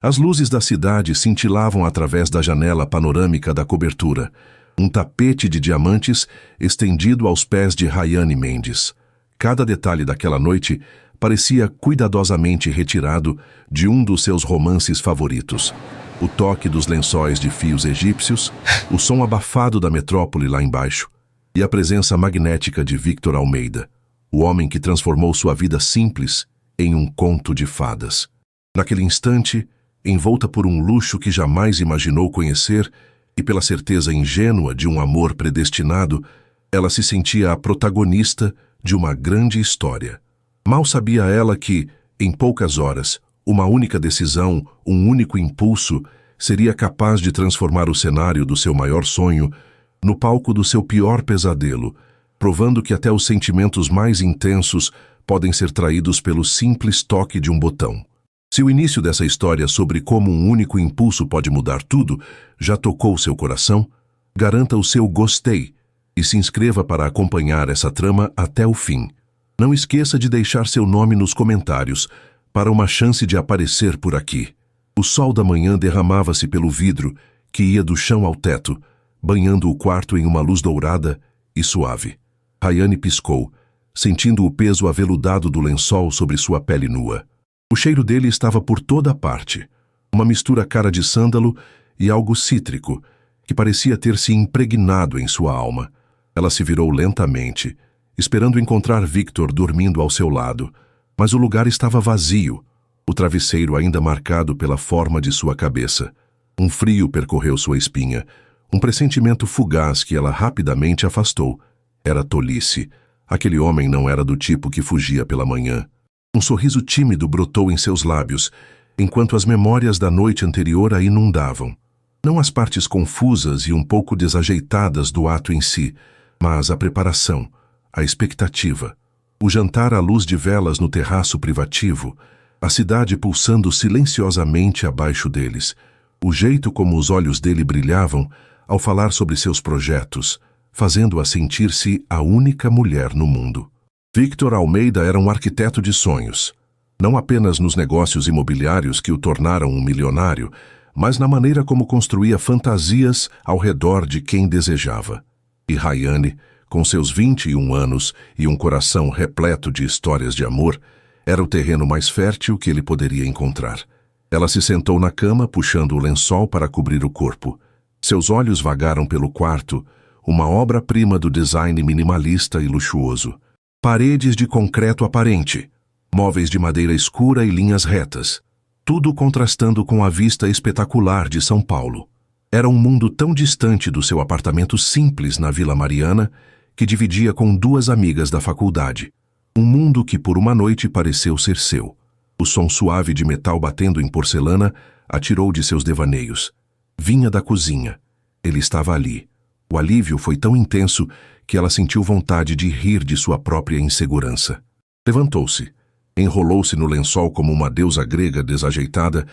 As luzes da cidade cintilavam através da janela panorâmica da cobertura, um tapete de diamantes estendido aos pés de Rayane Mendes. Cada detalhe daquela noite parecia cuidadosamente retirado de um dos seus romances favoritos. O toque dos lençóis de fios egípcios, o som abafado da metrópole lá embaixo, e a presença magnética de Victor Almeida, o homem que transformou sua vida simples em um conto de fadas. Naquele instante, envolta por um luxo que jamais imaginou conhecer e pela certeza ingênua de um amor predestinado, ela se sentia a protagonista de uma grande história. Mal sabia ela que, em poucas horas, uma única decisão, um único impulso, seria capaz de transformar o cenário do seu maior sonho no palco do seu pior pesadelo, provando que até os sentimentos mais intensos podem ser traídos pelo simples toque de um botão. Se o início dessa história sobre como um único impulso pode mudar tudo já tocou seu coração, garanta o seu gostei e se inscreva para acompanhar essa trama até o fim. Não esqueça de deixar seu nome nos comentários para uma chance de aparecer por aqui. O sol da manhã derramava-se pelo vidro que ia do chão ao teto, banhando o quarto em uma luz dourada e suave. Rayane piscou, sentindo o peso aveludado do lençol sobre sua pele nua. O cheiro dele estava por toda parte, uma mistura cara de sândalo e algo cítrico, que parecia ter se impregnado em sua alma. Ela se virou lentamente, esperando encontrar Victor dormindo ao seu lado, mas o lugar estava vazio, o travesseiro ainda marcado pela forma de sua cabeça. Um frio percorreu sua espinha, um pressentimento fugaz que ela rapidamente afastou. Era tolice. Aquele homem não era do tipo que fugia pela manhã. Um sorriso tímido brotou em seus lábios, enquanto as memórias da noite anterior a inundavam. Não as partes confusas e um pouco desajeitadas do ato em si, mas a preparação, a expectativa. O jantar à luz de velas no terraço privativo, a cidade pulsando silenciosamente abaixo deles, o jeito como os olhos dele brilhavam ao falar sobre seus projetos, fazendo-a sentir-se a única mulher no mundo. Victor Almeida era um arquiteto de sonhos, não apenas nos negócios imobiliários que o tornaram um milionário, mas na maneira como construía fantasias ao redor de quem desejava. E Rayane, com seus 21 anos e um coração repleto de histórias de amor, era o terreno mais fértil que ele poderia encontrar. Ela se sentou na cama, puxando o lençol para cobrir o corpo. Seus olhos vagaram pelo quarto, uma obra-prima do design minimalista e luxuoso. Paredes de concreto aparente, móveis de madeira escura e linhas retas, tudo contrastando com a vista espetacular de São Paulo. Era um mundo tão distante do seu apartamento simples na Vila Mariana que dividia com duas amigas da faculdade. Um mundo que por uma noite pareceu ser seu. O som suave de metal batendo em porcelana atirou de seus devaneios. Vinha da cozinha. Ele estava ali. O alívio foi tão intenso que ela sentiu vontade de rir de sua própria insegurança. Levantou-se, enrolou-se no lençol como uma deusa grega desajeitada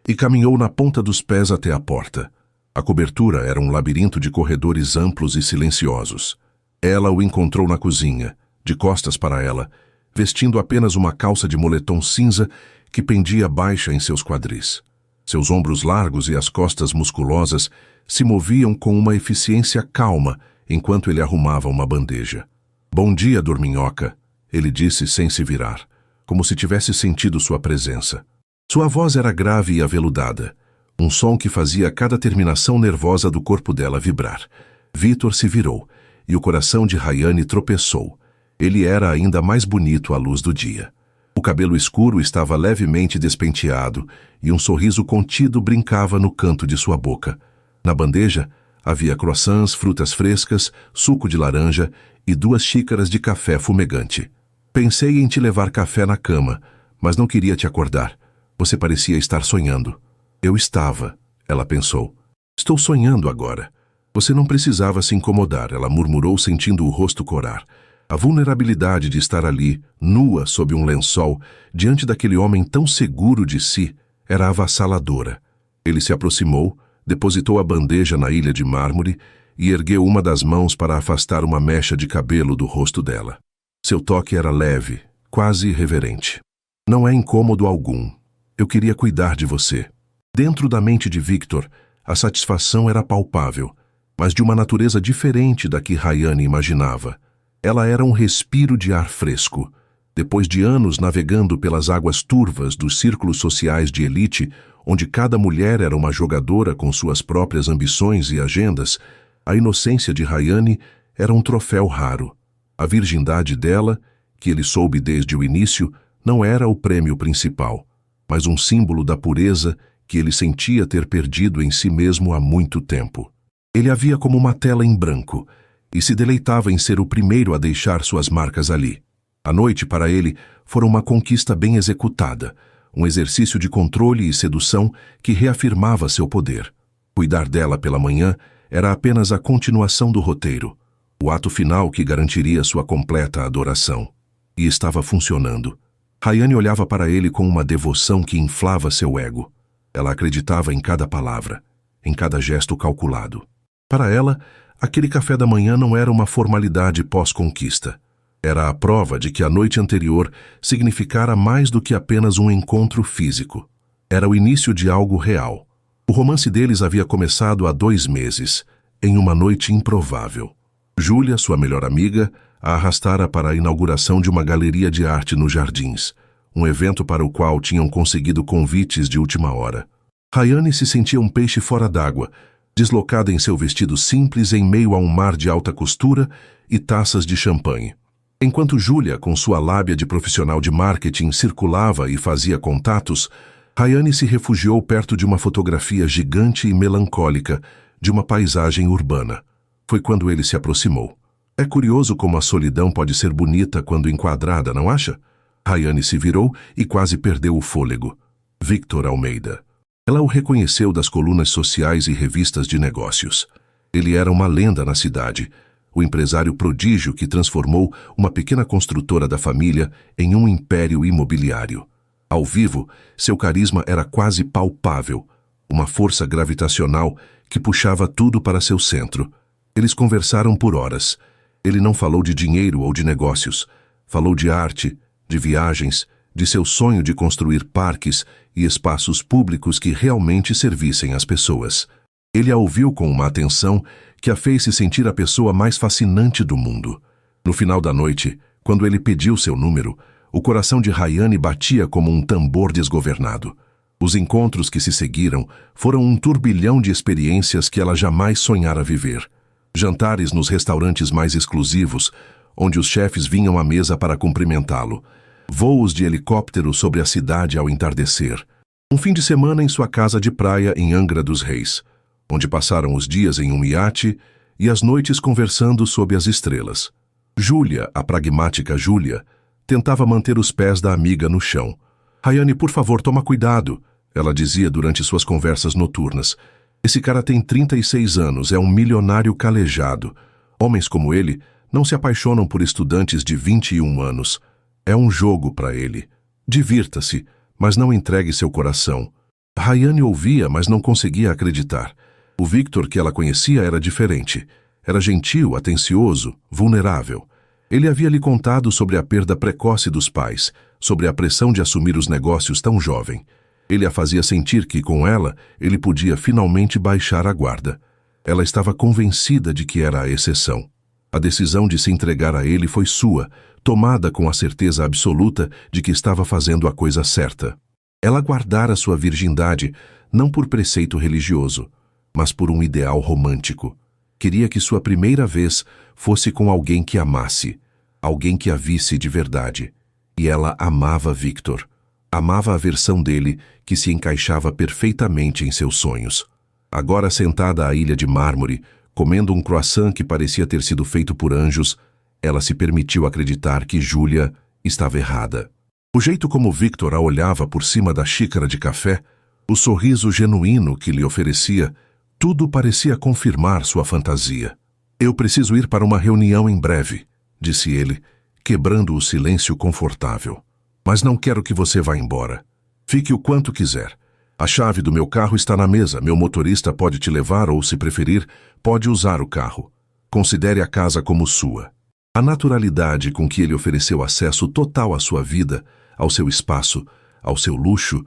e caminhou na ponta dos pés até a porta. A cobertura era um labirinto de corredores amplos e silenciosos. Ela o encontrou na cozinha, de costas para ela, vestindo apenas uma calça de moletom cinza que pendia baixa em seus quadris. Seus ombros largos e as costas musculosas se moviam com uma eficiência calma enquanto ele arrumava uma bandeja. "Bom dia, dorminhoca", ele disse sem se virar, como se tivesse sentido sua presença. Sua voz era grave e aveludada, um som que fazia cada terminação nervosa do corpo dela vibrar. Victor se virou, e o coração de Rayane tropeçou. Ele era ainda mais bonito à luz do dia. O cabelo escuro estava levemente despenteado, e um sorriso contido brincava no canto de sua boca. Na bandeja, havia croissants, frutas frescas, suco de laranja e 2 xícaras de café fumegante. "Pensei em te levar café na cama, mas não queria te acordar. Você parecia estar sonhando." "Eu estava", ela pensou. "Estou sonhando agora." "Você não precisava se incomodar", ela murmurou, sentindo o rosto corar. A vulnerabilidade de estar ali, nua sob um lençol, diante daquele homem tão seguro de si, era avassaladora. Ele se aproximou, depositou a bandeja na ilha de mármore e ergueu uma das mãos para afastar uma mecha de cabelo do rosto dela. Seu toque era leve, quase reverente. "Não é incômodo algum. Eu queria cuidar de você." Dentro da mente de Victor, a satisfação era palpável, mas de uma natureza diferente da que Rayane imaginava. Ela era um respiro de ar fresco. Depois de anos navegando pelas águas turvas dos círculos sociais de elite, onde cada mulher era uma jogadora com suas próprias ambições e agendas, a inocência de Rayane era um troféu raro. A virgindade dela, que ele soube desde o início, não era o prêmio principal, mas um símbolo da pureza que ele sentia ter perdido em si mesmo há muito tempo. Ele a via como uma tela em branco e se deleitava em ser o primeiro a deixar suas marcas ali. A noite, para ele, fora uma conquista bem executada, um exercício de controle e sedução que reafirmava seu poder. Cuidar dela pela manhã era apenas a continuação do roteiro, o ato final que garantiria sua completa adoração. E estava funcionando. Rayane olhava para ele com uma devoção que inflava seu ego. Ela acreditava em cada palavra, em cada gesto calculado. Para ela, aquele café da manhã não era uma formalidade pós-conquista. Era a prova de que a noite anterior significara mais do que apenas um encontro físico. Era o início de algo real. O romance deles havia começado há 2 meses, em uma noite improvável. Júlia, sua melhor amiga, a arrastara para a inauguração de uma galeria de arte nos Jardins, um evento para o qual tinham conseguido convites de última hora. Rayane se sentia um peixe fora d'água, deslocada em seu vestido simples em meio a um mar de alta costura e taças de champanhe. Enquanto Júlia, com sua lábia de profissional de marketing, circulava e fazia contatos, Rayane se refugiou perto de uma fotografia gigante e melancólica de uma paisagem urbana. Foi quando ele se aproximou. É curioso como a solidão pode ser bonita quando enquadrada, não acha? Rayane se virou e quase perdeu o fôlego. Victor Almeida. Ela o reconheceu das colunas sociais e revistas de negócios. Ele era uma lenda na cidade, o empresário prodígio que transformou uma pequena construtora da família em um império imobiliário. Ao vivo, seu carisma era quase palpável, uma força gravitacional que puxava tudo para seu centro. Eles conversaram por horas. Ele não falou de dinheiro ou de negócios. Falou de arte, de viagens, de seu sonho de construir parques e espaços públicos que realmente servissem às pessoas. Ele a ouviu com uma atenção que a fez se sentir a pessoa mais fascinante do mundo. No final da noite, quando ele pediu seu número, o coração de Rayane batia como um tambor desgovernado. Os encontros que se seguiram foram um turbilhão de experiências que ela jamais sonhara viver. Jantares nos restaurantes mais exclusivos, onde os chefes vinham à mesa para cumprimentá-lo. Voos de helicóptero sobre a cidade ao entardecer. Um fim de semana em sua casa de praia em Angra dos Reis, onde passaram os dias em um iate e as noites conversando sob as estrelas. Júlia, a pragmática Júlia, tentava manter os pés da amiga no chão. Rayane, por favor, toma cuidado, ela dizia durante suas conversas noturnas. Esse cara tem 36 anos, é um milionário calejado. Homens como ele não se apaixonam por estudantes de 21 anos. É um jogo para ele. Divirta-se, mas não entregue seu coração. Rayane ouvia, mas não conseguia acreditar. O Victor que ela conhecia era diferente. Era gentil, atencioso, vulnerável. Ele havia lhe contado sobre a perda precoce dos pais, sobre a pressão de assumir os negócios tão jovem. Ele a fazia sentir que, com ela, ele podia finalmente baixar a guarda. Ela estava convencida de que era a exceção. A decisão de se entregar a ele foi sua, tomada com a certeza absoluta de que estava fazendo a coisa certa. Ela guardara sua virgindade, não por preceito religioso, mas por um ideal romântico. Queria que sua primeira vez fosse com alguém que amasse, alguém que a visse de verdade. E ela amava Victor. Amava a versão dele que se encaixava perfeitamente em seus sonhos. Agora sentada à ilha de mármore, comendo um croissant que parecia ter sido feito por anjos, ela se permitiu acreditar que Júlia estava errada. O jeito como Victor a olhava por cima da xícara de café, o sorriso genuíno que lhe oferecia, tudo parecia confirmar sua fantasia. Eu preciso ir para uma reunião em breve, disse ele, quebrando o silêncio confortável. Mas não quero que você vá embora. Fique o quanto quiser. A chave do meu carro está na mesa. Meu motorista pode te levar ou, se preferir, pode usar o carro. Considere a casa como sua. A naturalidade com que ele ofereceu acesso total à sua vida, ao seu espaço, ao seu luxo,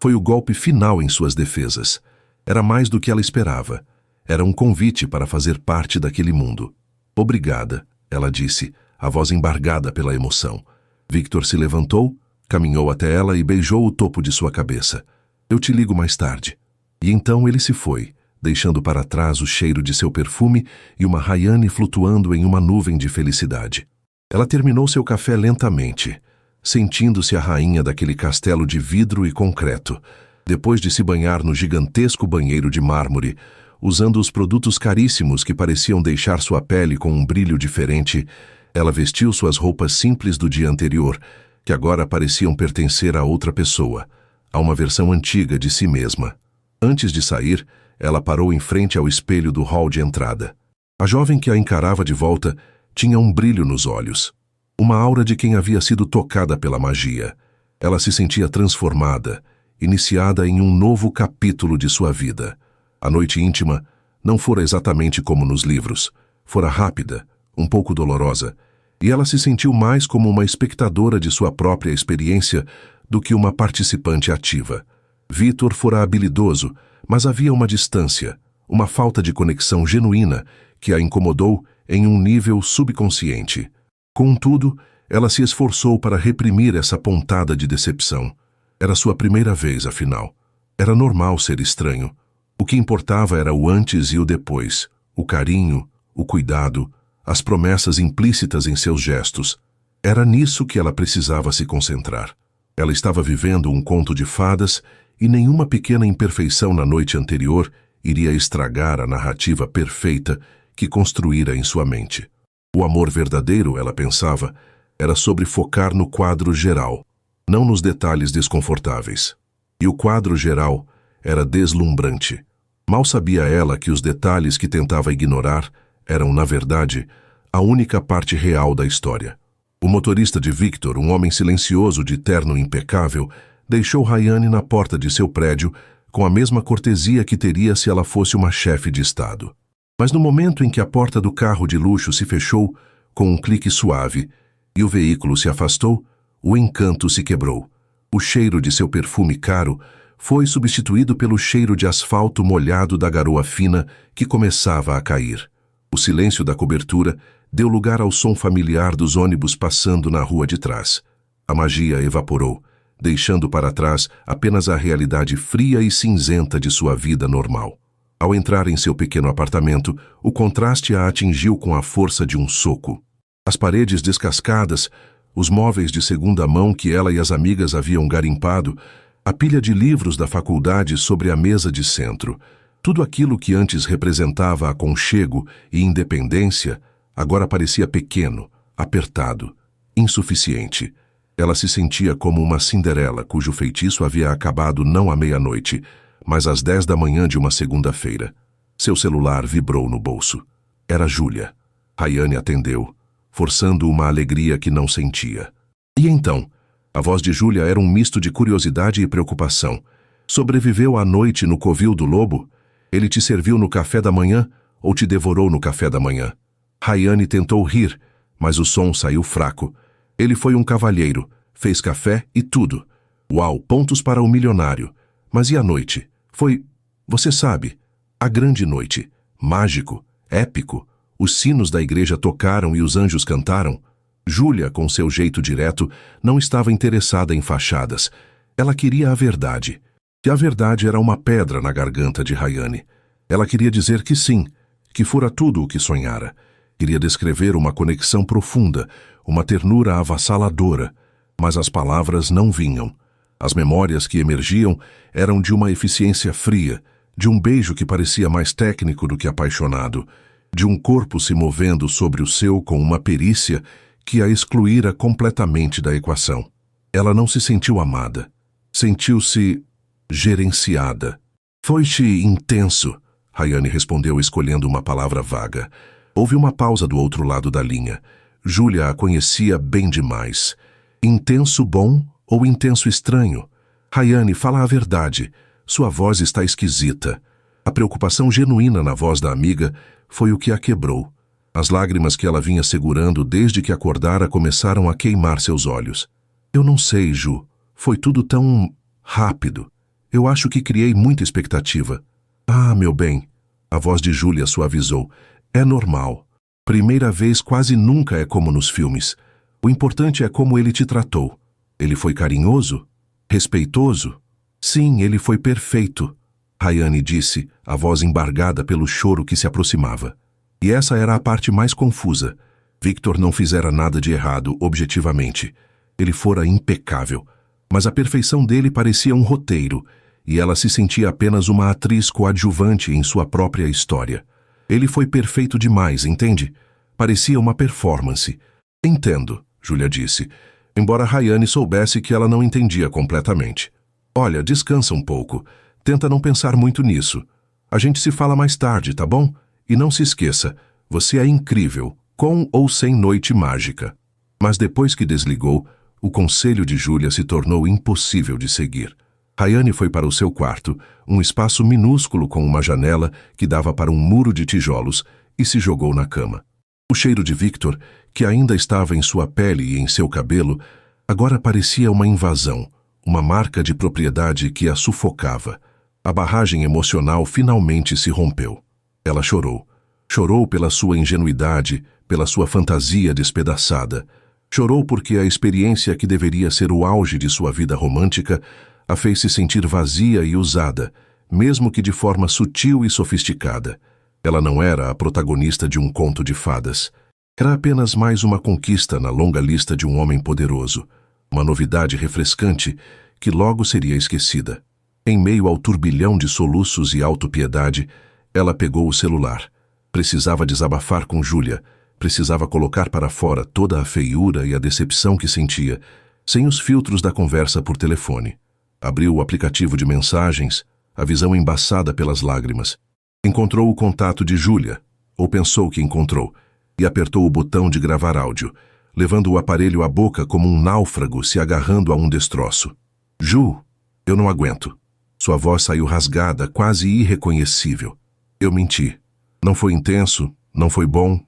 Foi o golpe final em suas defesas. Era mais do que ela esperava. Era um convite para fazer parte daquele mundo. Obrigada, ela disse, a voz embargada pela emoção. Victor se levantou, caminhou até ela e beijou o topo de sua cabeça. Eu te ligo mais tarde. E então ele se foi, deixando para trás o cheiro de seu perfume e uma Rayane flutuando em uma nuvem de felicidade. Ela terminou seu café lentamente, sentindo-se a rainha daquele castelo de vidro e concreto, depois de se banhar no gigantesco banheiro de mármore, usando os produtos caríssimos que pareciam deixar sua pele com um brilho diferente. Ela vestiu suas roupas simples do dia anterior, que agora pareciam pertencer a outra pessoa, a uma versão antiga de si mesma. Antes de sair, ela parou em frente ao espelho do hall de entrada. A jovem que a encarava de volta tinha um brilho nos olhos, uma aura de quem havia sido tocada pela magia. Ela se sentia transformada, iniciada em um novo capítulo de sua vida. A noite íntima não fora exatamente como nos livros. Fora rápida, um pouco dolorosa, e ela se sentiu mais como uma espectadora de sua própria experiência do que uma participante ativa. Victor fora habilidoso, mas havia uma distância, uma falta de conexão genuína que a incomodou em um nível subconsciente. Contudo, ela se esforçou para reprimir essa pontada de decepção. Era sua primeira vez, afinal. Era normal ser estranho. O que importava era o antes e o depois, o carinho, o cuidado, as promessas implícitas em seus gestos. Era nisso que ela precisava se concentrar. Ela estava vivendo um conto de fadas e nenhuma pequena imperfeição na noite anterior iria estragar a narrativa perfeita que construíra em sua mente. O amor verdadeiro, ela pensava, era sobre focar no quadro geral, não nos detalhes desconfortáveis. E o quadro geral era deslumbrante. Mal sabia ela que os detalhes que tentava ignorar eram, na verdade, a única parte real da história. O motorista de Victor, um homem silencioso de terno impecável, deixou Rayane na porta de seu prédio com a mesma cortesia que teria se ela fosse uma chefe de estado. Mas no momento em que a porta do carro de luxo se fechou, com um clique suave, e o veículo se afastou, o encanto se quebrou. O cheiro de seu perfume caro foi substituído pelo cheiro de asfalto molhado da garoa fina que começava a cair. O silêncio da cobertura deu lugar ao som familiar dos ônibus passando na rua de trás. A magia evaporou, deixando para trás apenas a realidade fria e cinzenta de sua vida normal. Ao entrar em seu pequeno apartamento, o contraste a atingiu com a força de um soco. As paredes descascadas, os móveis de segunda mão que ela e as amigas haviam garimpado, a pilha de livros da faculdade sobre a mesa de centro, tudo aquilo que antes representava aconchego e independência, agora parecia pequeno, apertado, insuficiente. Ela se sentia como uma Cinderela cujo feitiço havia acabado não à meia-noite, mas às 10 da manhã de uma segunda-feira. Seu celular vibrou no bolso. Era Júlia. Rayane atendeu, forçando uma alegria que não sentia. E então? A voz de Júlia era um misto de curiosidade e preocupação. Sobreviveu à noite no covil do lobo? Ele te serviu no café da manhã ou te devorou no café da manhã? Rayane tentou rir, mas o som saiu fraco. Ele foi um cavalheiro, fez café e tudo. Uau, pontos para o milionário. Mas e a noite? Foi, você sabe, a grande noite. Mágico, épico. Os sinos da igreja tocaram e os anjos cantaram. Júlia, com seu jeito direto, não estava interessada em fachadas. Ela queria a verdade. E a verdade era uma pedra na garganta de Rayane. Ela queria dizer que sim, que fora tudo o que sonhara. Queria descrever uma conexão profunda, uma ternura avassaladora, mas as palavras não vinham. As memórias que emergiam eram de uma eficiência fria, de um beijo que parecia mais técnico do que apaixonado, de um corpo se movendo sobre o seu com uma perícia que a excluíra completamente da equação. Ela não se sentiu amada. Sentiu-se gerenciada. Foi-te intenso, Rayane respondeu escolhendo uma palavra vaga. Houve uma pausa do outro lado da linha. Júlia a conhecia bem demais. Intenso bom ou intenso estranho? Rayane, fala a verdade. Sua voz está esquisita. A preocupação genuína na voz da amiga foi o que a quebrou. As lágrimas que ela vinha segurando desde que acordara começaram a queimar seus olhos. Eu não sei, Ju. Foi tudo tão rápido. Eu acho que criei muita expectativa. Ah, meu bem, a voz de Júlia suavizou. É normal. Primeira vez quase nunca é como nos filmes. O importante é como ele te tratou. Ele foi carinhoso? Respeitoso? Sim, ele foi perfeito, Rayane disse, a voz embargada pelo choro que se aproximava. E essa era a parte mais confusa. Victor não fizera nada de errado, objetivamente. Ele fora impecável. Mas a perfeição dele parecia um roteiro, e ela se sentia apenas uma atriz coadjuvante em sua própria história. Ele foi perfeito demais, entende? Parecia uma performance. Entendo, Júlia disse, embora Rayane soubesse que ela não entendia completamente. Olha, descansa um pouco. Tenta não pensar muito nisso. A gente se fala mais tarde, tá bom? E não se esqueça, você é incrível, com ou sem noite mágica. Mas depois que desligou, o conselho de Júlia se tornou impossível de seguir. Rayane foi para o seu quarto, um espaço minúsculo com uma janela que dava para um muro de tijolos, e se jogou na cama. O cheiro de Victor, que ainda estava em sua pele e em seu cabelo, agora parecia uma invasão, uma marca de propriedade que a sufocava. A barragem emocional finalmente se rompeu. Ela chorou. Chorou pela sua ingenuidade, pela sua fantasia despedaçada. Chorou porque a experiência que deveria ser o auge de sua vida romântica a fez se sentir vazia e usada, mesmo que de forma sutil e sofisticada. Ela não era a protagonista de um conto de fadas. Era apenas mais uma conquista na longa lista de um homem poderoso, uma novidade refrescante que logo seria esquecida. Em meio ao turbilhão de soluços e autopiedade, ela pegou o celular. Precisava desabafar com Júlia, precisava colocar para fora toda a feiura e a decepção que sentia, sem os filtros da conversa por telefone. Abriu o aplicativo de mensagens, a visão embaçada pelas lágrimas. Encontrou o contato de Júlia, ou pensou que encontrou, e apertou o botão de gravar áudio, levando o aparelho à boca como um náufrago se agarrando a um destroço. Ju, eu não aguento. Sua voz saiu rasgada, quase irreconhecível. Eu menti. Não foi intenso, não foi bom,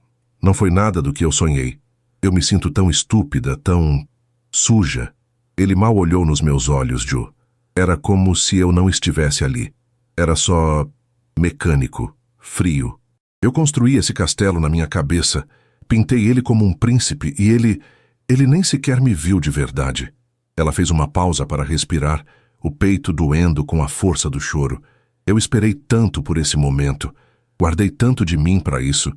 não foi nada do que eu sonhei. Eu me sinto tão estúpida, tão suja. Ele mal olhou nos meus olhos, Ju. Era como se eu não estivesse ali. Era só mecânico, frio. Eu construí esse castelo na minha cabeça, pintei ele como um príncipe e ele nem sequer me viu de verdade. Ela fez uma pausa para respirar, o peito doendo com a força do choro. Eu esperei tanto por esse momento, guardei tanto de mim para isso,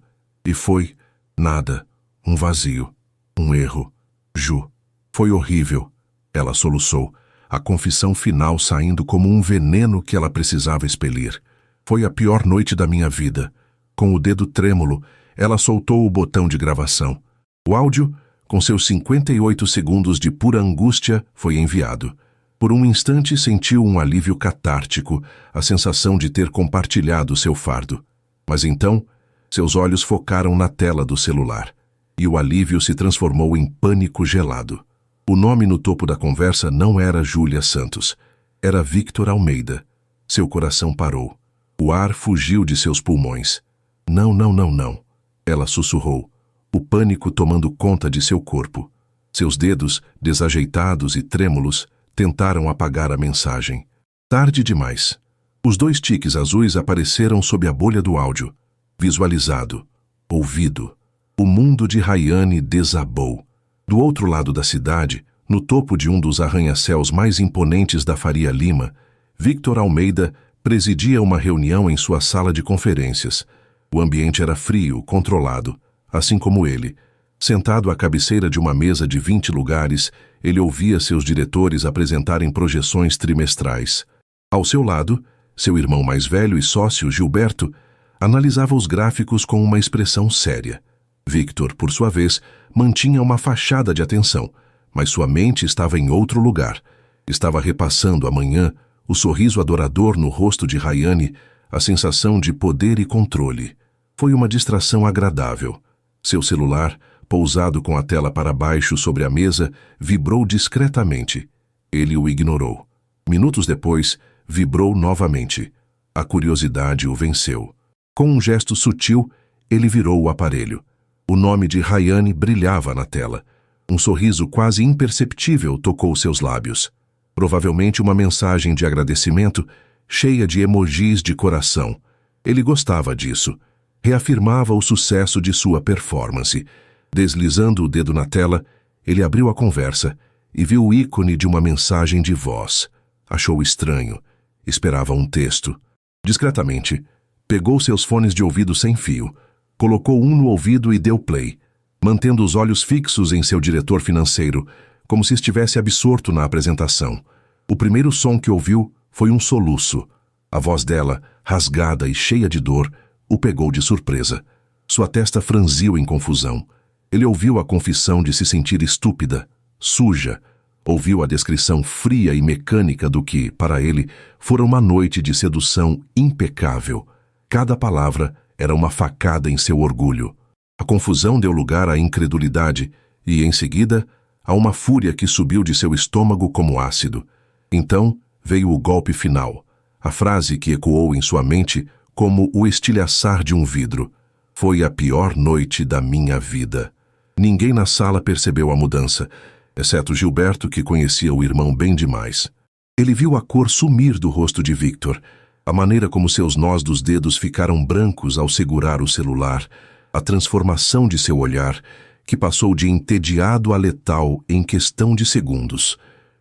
e foi nada, um vazio, um erro. Ju, foi horrível. Ela soluçou, a confissão final saindo como um veneno que ela precisava expelir. Foi a pior noite da minha vida. Com o dedo trêmulo, ela soltou o botão de gravação. O áudio, com seus 58 segundos de pura angústia, foi enviado. Por um instante sentiu um alívio catártico, a sensação de ter compartilhado seu fardo. Mas então, seus olhos focaram na tela do celular, e o alívio se transformou em pânico gelado. O nome no topo da conversa não era Júlia Santos, era Victor Almeida. Seu coração parou. O ar fugiu de seus pulmões. Não, não, não, não. Ela sussurrou, o pânico tomando conta de seu corpo. Seus dedos, desajeitados e trêmulos, tentaram apagar a mensagem. Tarde demais. Os 2 tiques azuis apareceram sob a bolha do áudio. Visualizado. Ouvido. O mundo de Rayane desabou. Do outro lado da cidade, no topo de um dos arranha-céus mais imponentes da Faria Lima, Victor Almeida presidia uma reunião em sua sala de conferências. O ambiente era frio, controlado, assim como ele. Sentado à cabeceira de uma mesa de 20 lugares, ele ouvia seus diretores apresentarem projeções trimestrais. Ao seu lado, seu irmão mais velho e sócio, Gilberto, analisava os gráficos com uma expressão séria. Victor, por sua vez, mantinha uma fachada de atenção, mas sua mente estava em outro lugar. Estava repassando amanhã o sorriso adorador no rosto de Rayane, a sensação de poder e controle. Foi uma distração agradável. Seu celular, pousado com a tela para baixo sobre a mesa, vibrou discretamente. Ele o ignorou. Minutos depois, vibrou novamente. A curiosidade o venceu. Com um gesto sutil, ele virou o aparelho. O nome de Rayane brilhava na tela. Um sorriso quase imperceptível tocou seus lábios. Provavelmente uma mensagem de agradecimento cheia de emojis de coração. Ele gostava disso. Reafirmava o sucesso de sua performance. Deslizando o dedo na tela, ele abriu a conversa e viu o ícone de uma mensagem de voz. Achou estranho. Esperava um texto. Discretamente, pegou seus fones de ouvido sem fio, colocou um no ouvido e deu play, mantendo os olhos fixos em seu diretor financeiro, como se estivesse absorto na apresentação. O primeiro som que ouviu foi um soluço. A voz dela, rasgada e cheia de dor, o pegou de surpresa. Sua testa franziu em confusão. Ele ouviu a confissão de se sentir estúpida, suja. Ouviu a descrição fria e mecânica do que, para ele, fora uma noite de sedução impecável. Cada palavra era uma facada em seu orgulho. A confusão deu lugar à incredulidade e, em seguida, a uma fúria que subiu de seu estômago como ácido. Então veio o golpe final, a frase que ecoou em sua mente como o estilhaçar de um vidro. Foi a pior noite da minha vida. Ninguém na sala percebeu a mudança, exceto Gilberto, que conhecia o irmão bem demais. Ele viu a cor sumir do rosto de Victor, a maneira como seus nós dos dedos ficaram brancos ao segurar o celular, a transformação de seu olhar, que passou de entediado a letal em questão de segundos.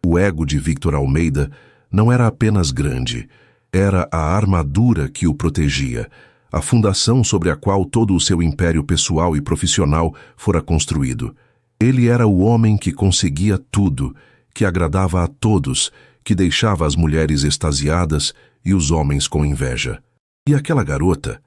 O ego de Victor Almeida não era apenas grande, era a armadura que o protegia, a fundação sobre a qual todo o seu império pessoal e profissional fora construído. Ele era o homem que conseguia tudo, que agradava a todos, que deixava as mulheres extasiadas e os homens com inveja. E aquela garota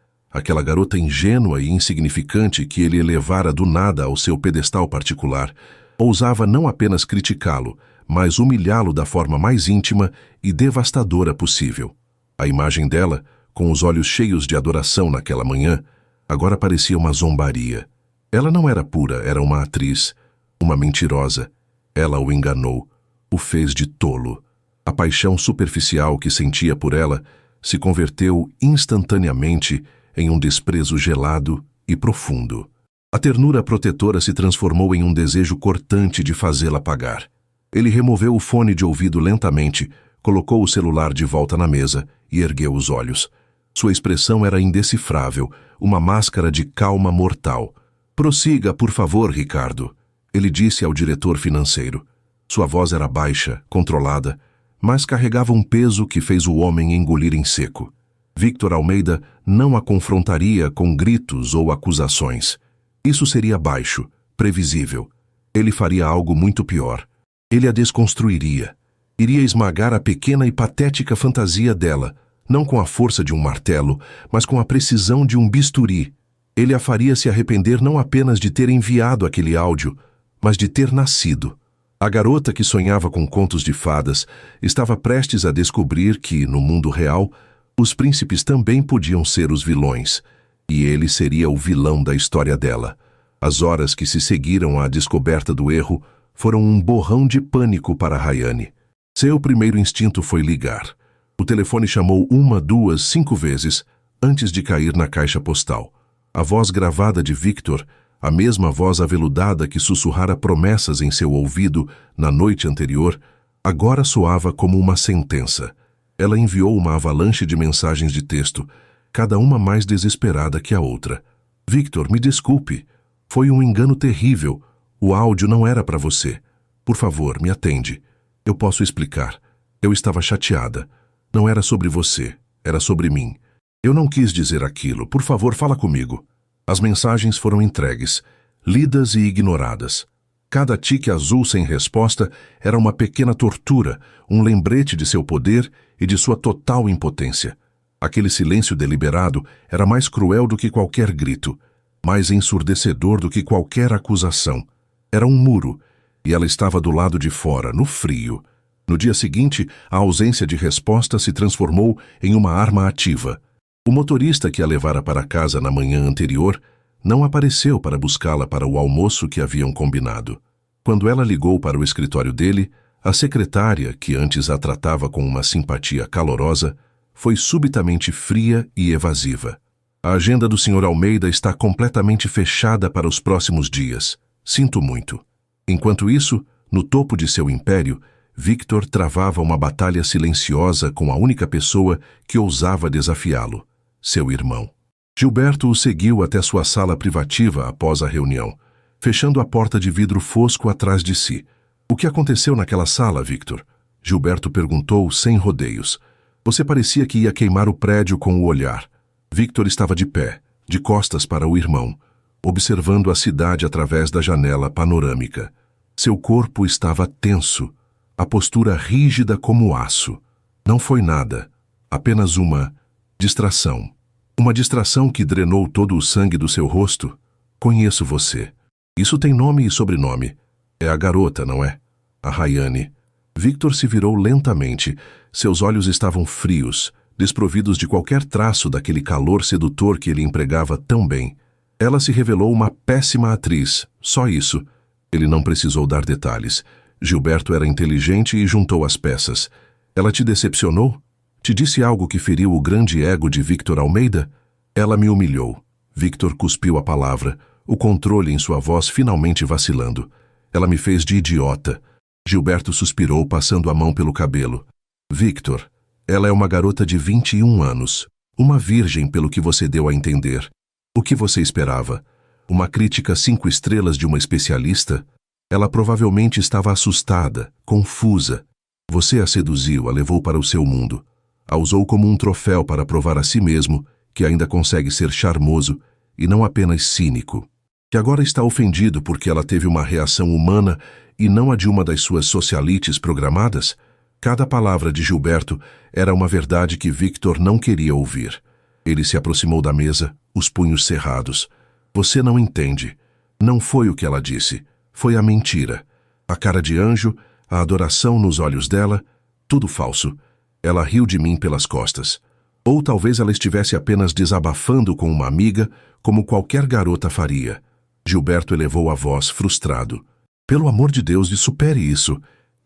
ingênua e insignificante que ele elevara do nada ao seu pedestal particular, ousava não apenas criticá-lo, mas humilhá-lo da forma mais íntima e devastadora possível. A imagem dela, com os olhos cheios de adoração naquela manhã, agora parecia uma zombaria. Ela não era pura, era uma atriz, uma mentirosa. Ela o enganou, o fez de tolo. A paixão superficial que sentia por ela se converteu instantaneamente em um desprezo gelado e profundo. A ternura protetora se transformou em um desejo cortante de fazê-la pagar. Ele removeu o fone de ouvido lentamente, colocou o celular de volta na mesa e ergueu os olhos. Sua expressão era indecifrável, uma máscara de calma mortal. "Prossiga, por favor, Ricardo", ele disse ao diretor financeiro. Sua voz era baixa, controlada, mas carregava um peso que fez o homem engolir em seco. Victor Almeida não a confrontaria com gritos ou acusações. Isso seria baixo, previsível. Ele faria algo muito pior. Ele a desconstruiria. Iria esmagar a pequena e patética fantasia dela, não com a força de um martelo, mas com a precisão de um bisturi. Ele a faria se arrepender não apenas de ter enviado aquele áudio, mas de ter nascido. A garota que sonhava com contos de fadas estava prestes a descobrir que, no mundo real, os príncipes também podiam ser os vilões, e ele seria o vilão da história dela. As horas que se seguiram à descoberta do erro foram um borrão de pânico para Rayane. Seu primeiro instinto foi ligar. O telefone chamou 1, 2, 5 vezes antes de cair na caixa postal. A voz gravada de Victor, a mesma voz aveludada que sussurrara promessas em seu ouvido na noite anterior, agora soava como uma sentença. Ela enviou uma avalanche de mensagens de texto, cada uma mais desesperada que a outra. "Victor, me desculpe. Foi um engano terrível. O áudio não era para você. Por favor, me atende. Eu posso explicar. Eu estava chateada. Não era sobre você, era sobre mim. Eu não quis dizer aquilo. Por favor, fala comigo." As mensagens foram entregues, lidas e ignoradas. Cada tique azul sem resposta era uma pequena tortura, um lembrete de seu poder e de sua total impotência. Aquele silêncio deliberado era mais cruel do que qualquer grito, mais ensurdecedor do que qualquer acusação. Era um muro, e ela estava do lado de fora, no frio. No dia seguinte, a ausência de resposta se transformou em uma arma ativa. O motorista que a levara para casa na manhã anterior não apareceu para buscá-la para o almoço que haviam combinado. Quando ela ligou para o escritório dele, a secretária, que antes a tratava com uma simpatia calorosa, foi subitamente fria e evasiva. "A agenda do Sr. Almeida está completamente fechada para os próximos dias. Sinto muito." Enquanto isso, no topo de seu império, Victor travava uma batalha silenciosa com a única pessoa que ousava desafiá-lo, seu irmão. Gilberto o seguiu até sua sala privativa após a reunião, fechando a porta de vidro fosco atrás de si. O que aconteceu naquela sala, Victor? Gilberto perguntou sem rodeios. Você parecia que ia queimar o prédio com o olhar. Victor estava de pé, de costas para o irmão, observando a cidade através da janela panorâmica. Seu corpo estava tenso, a postura rígida como aço. Não foi nada, apenas uma distração. Uma distração que drenou todo o sangue do seu rosto. Conheço você. Isso tem nome e sobrenome. É a garota, não é? A Rayane. Victor se virou lentamente. Seus olhos estavam frios, desprovidos de qualquer traço daquele calor sedutor que ele empregava tão bem. Ela se revelou uma péssima atriz, só isso. Ele não precisou dar detalhes. Gilberto era inteligente e juntou as peças. Ela te decepcionou? Te disse algo que feriu o grande ego de Victor Almeida? Ela me humilhou. Victor cuspiu a palavra, o controle em sua voz finalmente vacilando. Ela me fez de idiota. Gilberto suspirou, passando a mão pelo cabelo. Victor, ela é uma garota de 21 anos. Uma virgem, pelo que você deu a entender. O que você esperava? Uma crítica 5 estrelas de uma especialista? Ela provavelmente estava assustada, confusa. Você a seduziu, a levou para o seu mundo. A usou como um troféu para provar a si mesmo que ainda consegue ser charmoso e não apenas cínico. Que agora está ofendido porque ela teve uma reação humana e não a de uma das suas socialites programadas? Cada palavra de Gilberto era uma verdade que Victor não queria ouvir. Ele se aproximou da mesa, os punhos cerrados. Você não entende. Não foi o que ela disse. Foi a mentira. A cara de anjo, a adoração nos olhos dela, tudo falso. Ela riu de mim pelas costas. Ou talvez ela estivesse apenas desabafando com uma amiga, como qualquer garota faria. Gilberto elevou a voz, frustrado. Pelo amor de Deus, supere isso.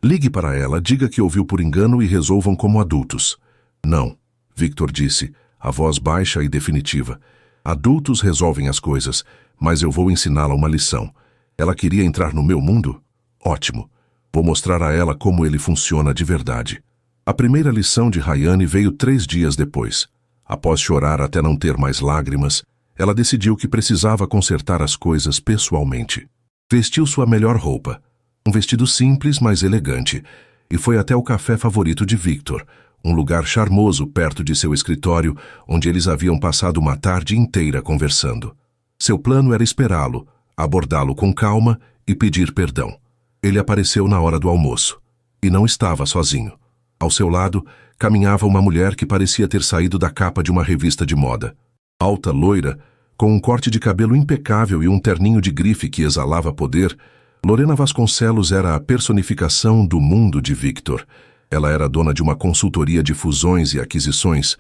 Ligue para ela, diga que ouviu por engano e resolvam como adultos. Não, Victor disse, a voz baixa e definitiva. Adultos resolvem as coisas, mas eu vou ensiná-la uma lição. Ela queria entrar no meu mundo? Ótimo. Vou mostrar a ela como ele funciona de verdade. A primeira lição de Rayane veio 3 dias depois. Após chorar até não ter mais lágrimas, ela decidiu que precisava consertar as coisas pessoalmente. Vestiu sua melhor roupa, um vestido simples, mas elegante, e foi até o café favorito de Victor, um lugar charmoso perto de seu escritório, onde eles haviam passado uma tarde inteira conversando. Seu plano era esperá-lo, abordá-lo com calma e pedir perdão. Ele apareceu na hora do almoço, e não estava sozinho. Ao seu lado, caminhava uma mulher que parecia ter saído da capa de uma revista de moda. Alta, loira, com um corte de cabelo impecável e um terninho de grife que exalava poder, Lorena Vasconcelos era a personificação do mundo de Victor. Ela era dona de uma consultoria de fusões e aquisições,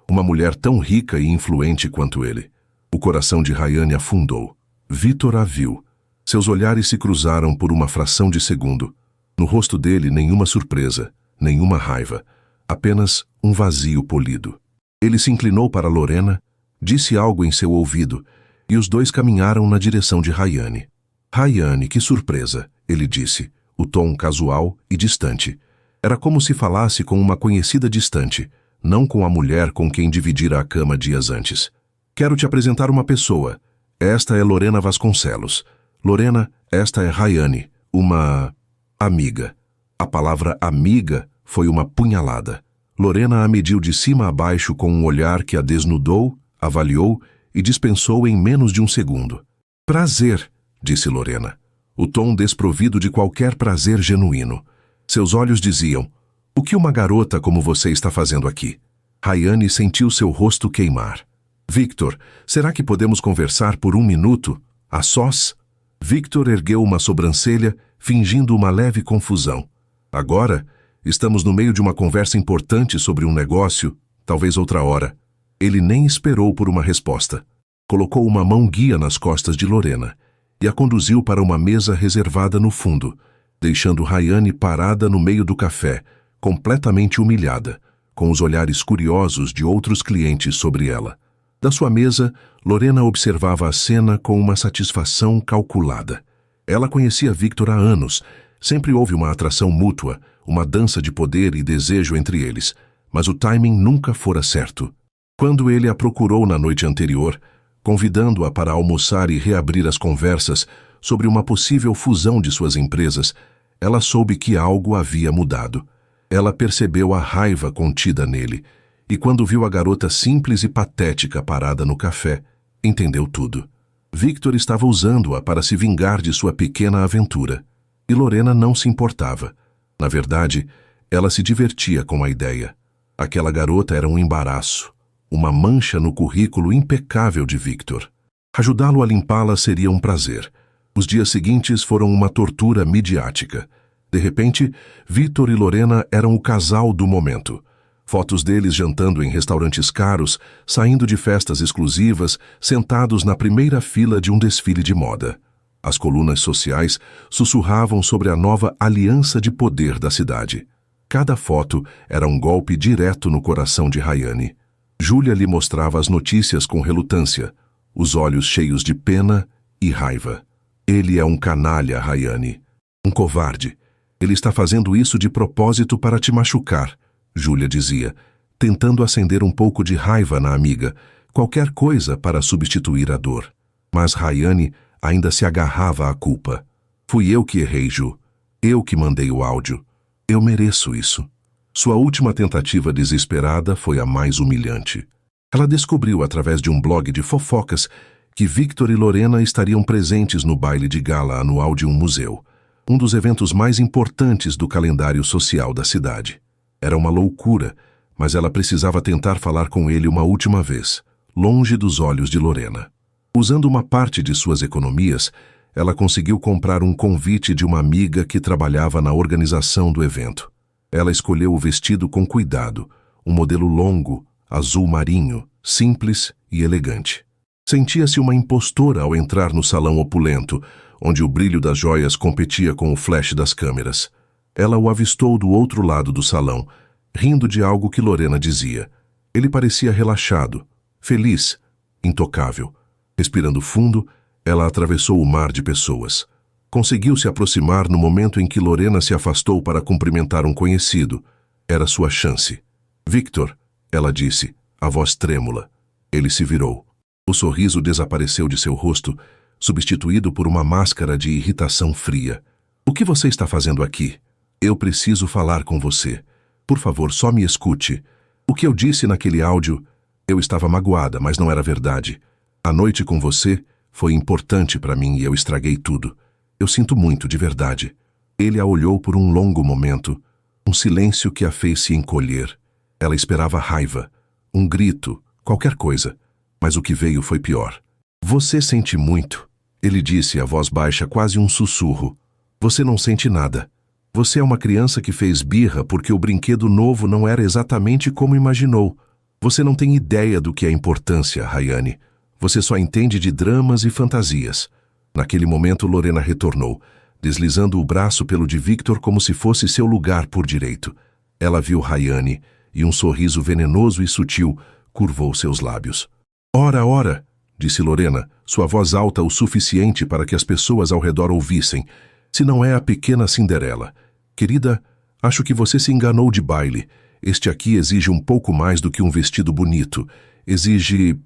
uma mulher tão rica e influente quanto ele. O coração de Rayane afundou. Victor a viu. Seus olhares se cruzaram por uma fração de segundo. No rosto dele, nenhuma surpresa, nenhuma raiva, apenas um vazio polido. Ele se inclinou para Lorena, disse algo em seu ouvido, e os dois caminharam na direção de Rayane. Rayane, que surpresa, ele disse, o tom casual e distante. Era como se falasse com uma conhecida distante, não com a mulher com quem dividira a cama dias antes. Quero te apresentar uma pessoa. Esta é Lorena Vasconcelos. Lorena, esta é Rayane, uma amiga. A palavra amiga foi uma punhalada. Lorena a mediu de cima a baixo com um olhar que a desnudou, avaliou e dispensou em menos de um segundo. Prazer, disse Lorena, o tom desprovido de qualquer prazer genuíno. Seus olhos diziam, o que uma garota como você está fazendo aqui? Rayane sentiu seu rosto queimar. Victor, será que podemos conversar por 1 minuto, a sós? Victor ergueu uma sobrancelha, fingindo uma leve confusão. Agora, estamos no meio de uma conversa importante sobre um negócio, talvez outra hora. Ele nem esperou por uma resposta. Colocou uma mão guia nas costas de Lorena e a conduziu para uma mesa reservada no fundo, deixando Rayane parada no meio do café, completamente humilhada, com os olhares curiosos de outros clientes sobre ela. Da sua mesa, Lorena observava a cena com uma satisfação calculada. Ela conhecia Victor há anos, sempre houve uma atração mútua, uma dança de poder e desejo entre eles, mas o timing nunca fora certo. Quando ele a procurou na noite anterior, convidando-a para almoçar e reabrir as conversas sobre uma possível fusão de suas empresas, ela soube que algo havia mudado. Ela percebeu a raiva contida nele, e quando viu a garota simples e patética parada no café, entendeu tudo. Victor estava usando-a para se vingar de sua pequena aventura, e Lorena não se importava. Na verdade, ela se divertia com a ideia. Aquela garota era um embaraço, uma mancha no currículo impecável de Victor. Ajudá-lo a limpá-la seria um prazer. Os dias seguintes foram uma tortura midiática. De repente, Victor e Lorena eram o casal do momento. Fotos deles jantando em restaurantes caros, saindo de festas exclusivas, sentados na primeira fila de um desfile de moda. As colunas sociais sussurravam sobre a nova aliança de poder da cidade. Cada foto era um golpe direto no coração de Rayane. Júlia lhe mostrava as notícias com relutância, os olhos cheios de pena e raiva. Ele é um canalha, Rayane. Um covarde. Ele está fazendo isso de propósito para te machucar, Júlia dizia, tentando acender um pouco de raiva na amiga, qualquer coisa para substituir a dor. Mas Rayane ainda se agarrava à culpa. Fui eu que errei, Ju. Eu que mandei o áudio. Eu mereço isso. Sua última tentativa desesperada foi a mais humilhante. Ela descobriu através de um blog de fofocas que Victor e Lorena estariam presentes no baile de gala anual de um museu, um dos eventos mais importantes do calendário social da cidade. Era uma loucura, mas ela precisava tentar falar com ele uma última vez, longe dos olhos de Lorena. Usando uma parte de suas economias, ela conseguiu comprar um convite de uma amiga que trabalhava na organização do evento. Ela escolheu o vestido com cuidado, um modelo longo, azul marinho, simples e elegante. Sentia-se uma impostora ao entrar no salão opulento, onde o brilho das joias competia com o flash das câmeras. Ela o avistou do outro lado do salão, rindo de algo que Lorena dizia. Ele parecia relaxado, feliz, intocável. Respirando fundo, ela atravessou o mar de pessoas. Conseguiu se aproximar no momento em que Lorena se afastou para cumprimentar um conhecido. Era sua chance. Victor, ela disse, a voz trêmula. Ele se virou. O sorriso desapareceu de seu rosto, substituído por uma máscara de irritação fria. O que você está fazendo aqui? Eu preciso falar com você. Por favor, só me escute. O que eu disse naquele áudio, eu estava magoada, mas não era verdade. A noite com você foi importante para mim e eu estraguei tudo. Eu sinto muito, de verdade. Ele a olhou por um longo momento, um silêncio que a fez se encolher. Ela esperava raiva, um grito, qualquer coisa, mas o que veio foi pior. Você sente muito, ele disse, a voz baixa, quase um sussurro. Você não sente nada. Você é uma criança que fez birra porque o brinquedo novo não era exatamente como imaginou. Você não tem ideia do que é importância, Rayane. Você só entende de dramas e fantasias. Naquele momento, Lorena retornou, deslizando o braço pelo de Victor como se fosse seu lugar por direito. Ela viu Rayane e um sorriso venenoso e sutil curvou seus lábios. Ora, ora, disse Lorena, sua voz alta o suficiente para que as pessoas ao redor ouvissem. Se não é a pequena Cinderela. Querida, acho que você se enganou de baile. Este aqui exige um pouco mais do que um vestido bonito. Exige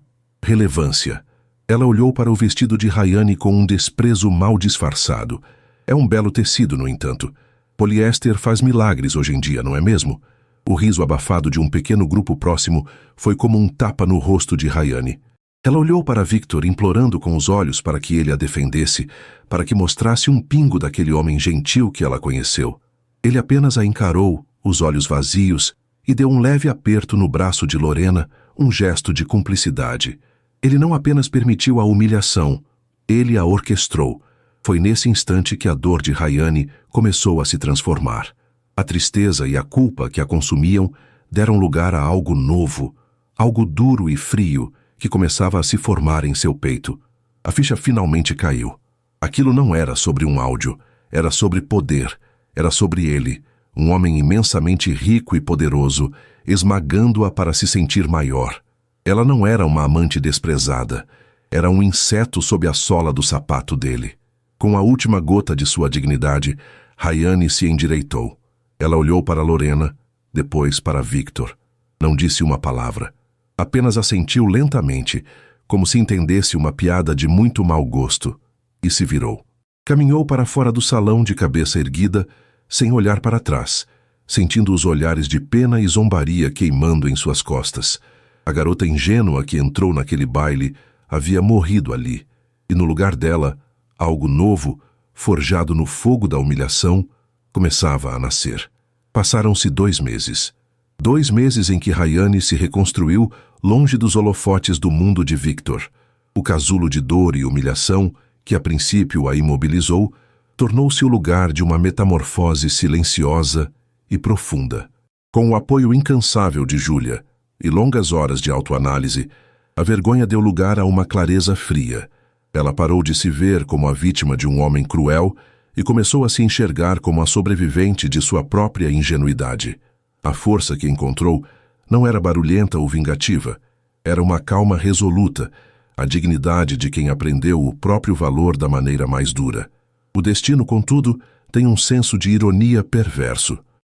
relevância. Ela olhou para o vestido de Rayane com um desprezo mal disfarçado. É um belo tecido, no entanto. Poliéster faz milagres hoje em dia, não é mesmo? O riso abafado de um pequeno grupo próximo foi como um tapa no rosto de Rayane. Ela olhou para Victor, implorando com os olhos para que ele a defendesse, para que mostrasse um pingo daquele homem gentil que ela conheceu. Ele apenas a encarou, os olhos vazios, e deu um leve aperto no braço de Lorena, um gesto de cumplicidade. Ele não apenas permitiu a humilhação, ele a orquestrou. Foi nesse instante que a dor de Rayane começou a se transformar. A tristeza e a culpa que a consumiam deram lugar a algo novo, algo duro e frio que começava a se formar em seu peito. A ficha finalmente caiu. Aquilo não era sobre um áudio, era sobre poder, era sobre ele, um homem imensamente rico e poderoso, esmagando-a para se sentir maior. Ela não era uma amante desprezada, era um inseto sob a sola do sapato dele. Com a última gota de sua dignidade, Rayane se endireitou. Ela olhou para Lorena, depois para Victor. Não disse uma palavra. Apenas assentiu lentamente, como se entendesse uma piada de muito mau gosto, e se virou. Caminhou para fora do salão de cabeça erguida, sem olhar para trás, sentindo os olhares de pena e zombaria queimando em suas costas. A garota ingênua que entrou naquele baile havia morrido ali, e no lugar dela, algo novo, forjado no fogo da humilhação, começava a nascer. Passaram-se 2 meses. 2 meses em que Rayane se reconstruiu longe dos holofotes do mundo de Victor. O casulo de dor e humilhação, que a princípio a imobilizou, tornou-se o lugar de uma metamorfose silenciosa e profunda. Com o apoio incansável de Júlia e longas horas de autoanálise, a vergonha deu lugar a uma clareza fria. Ela parou de se ver como a vítima de um homem cruel e começou a se enxergar como a sobrevivente de sua própria ingenuidade. A força que encontrou não era barulhenta ou vingativa, era uma calma resoluta, a dignidade de quem aprendeu o próprio valor da maneira mais dura. O destino, contudo, tem um senso de ironia perverso.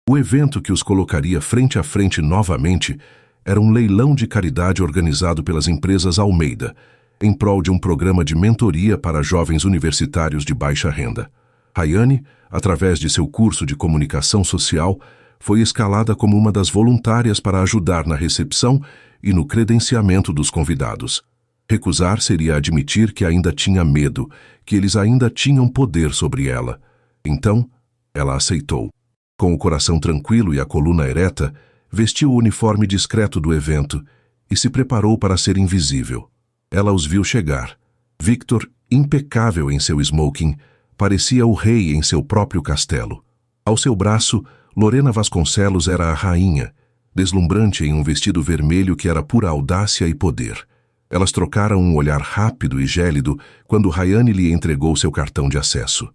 O evento que os colocaria frente a frente novamente era um leilão de caridade organizado pelas empresas Almeida, em prol de um programa de mentoria para jovens universitários de baixa renda. Rayane, através de seu curso de comunicação social, foi escalada como uma das voluntárias para ajudar na recepção e no credenciamento dos convidados. Recusar seria admitir que ainda tinha medo, que eles ainda tinham poder sobre ela. Então, ela aceitou. Com o coração tranquilo e a coluna ereta, vestiu o uniforme discreto do evento e se preparou para ser invisível. Ela os viu chegar. Victor, impecável em seu smoking, parecia o rei em seu próprio castelo. Ao seu braço, Lorena Vasconcelos era a rainha, deslumbrante em um vestido vermelho que era pura audácia e poder. Elas trocaram um olhar rápido e gélido quando Rayane lhe entregou seu cartão de acesso.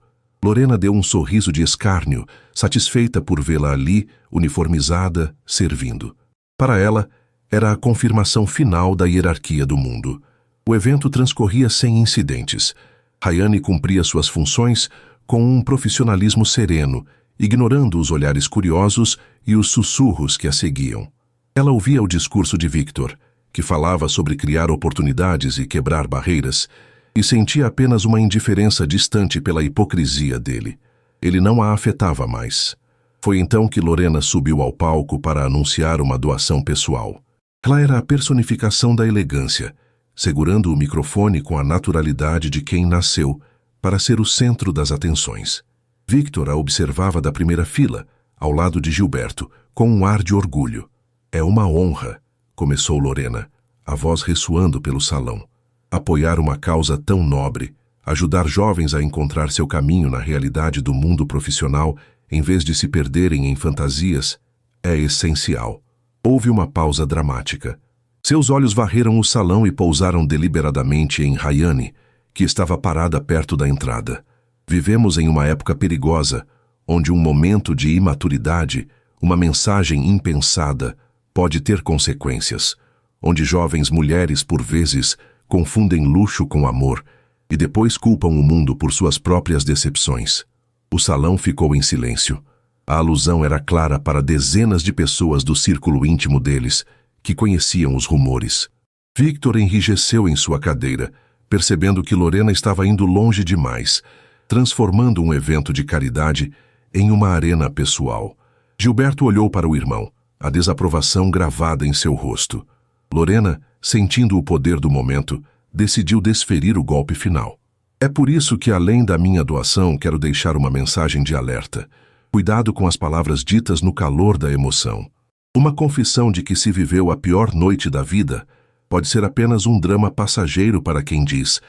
Lorena deu um sorriso de escárnio, satisfeita por vê-la ali, uniformizada, servindo. Para ela, era a confirmação final da hierarquia do mundo. O evento transcorria sem incidentes. Rayane cumpria suas funções com um profissionalismo sereno, ignorando os olhares curiosos e os sussurros que a seguiam. Ela ouvia o discurso de Victor, que falava sobre criar oportunidades e quebrar barreiras, e sentia apenas uma indiferença distante pela hipocrisia dele. Ele não a afetava mais. Foi então que Lorena subiu ao palco para anunciar uma doação pessoal. Ela era a personificação da elegância, segurando o microfone com a naturalidade de quem nasceu para ser o centro das atenções. Victor a observava da primeira fila, ao lado de Gilberto, com um ar de orgulho. "É uma honra", começou Lorena, a voz ressoando pelo salão. "Apoiar uma causa tão nobre, ajudar jovens a encontrar seu caminho na realidade do mundo profissional, em vez de se perderem em fantasias, é essencial." Houve uma pausa dramática. Seus olhos varreram o salão e pousaram deliberadamente em Rayane, que estava parada perto da entrada. Vivemos em uma época perigosa, onde um momento de imaturidade, uma mensagem impensada, pode ter consequências, onde jovens mulheres, por vezes, confundem luxo com amor e depois culpam o mundo por suas próprias decepções. O salão ficou em silêncio. A alusão era clara para dezenas de pessoas do círculo íntimo deles, que conheciam os rumores. Victor enrijeceu em sua cadeira, percebendo que Lorena estava indo longe demais, transformando um evento de caridade em uma arena pessoal. Gilberto olhou para o irmão, a desaprovação gravada em seu rosto. Lorena, sentindo o poder do momento, decidiu desferir o golpe final. "É por isso que, além da minha doação, quero deixar uma mensagem de alerta. Cuidado com as palavras ditas no calor da emoção. Uma confissão de que se viveu a pior noite da vida pode ser apenas um drama passageiro para quem diz,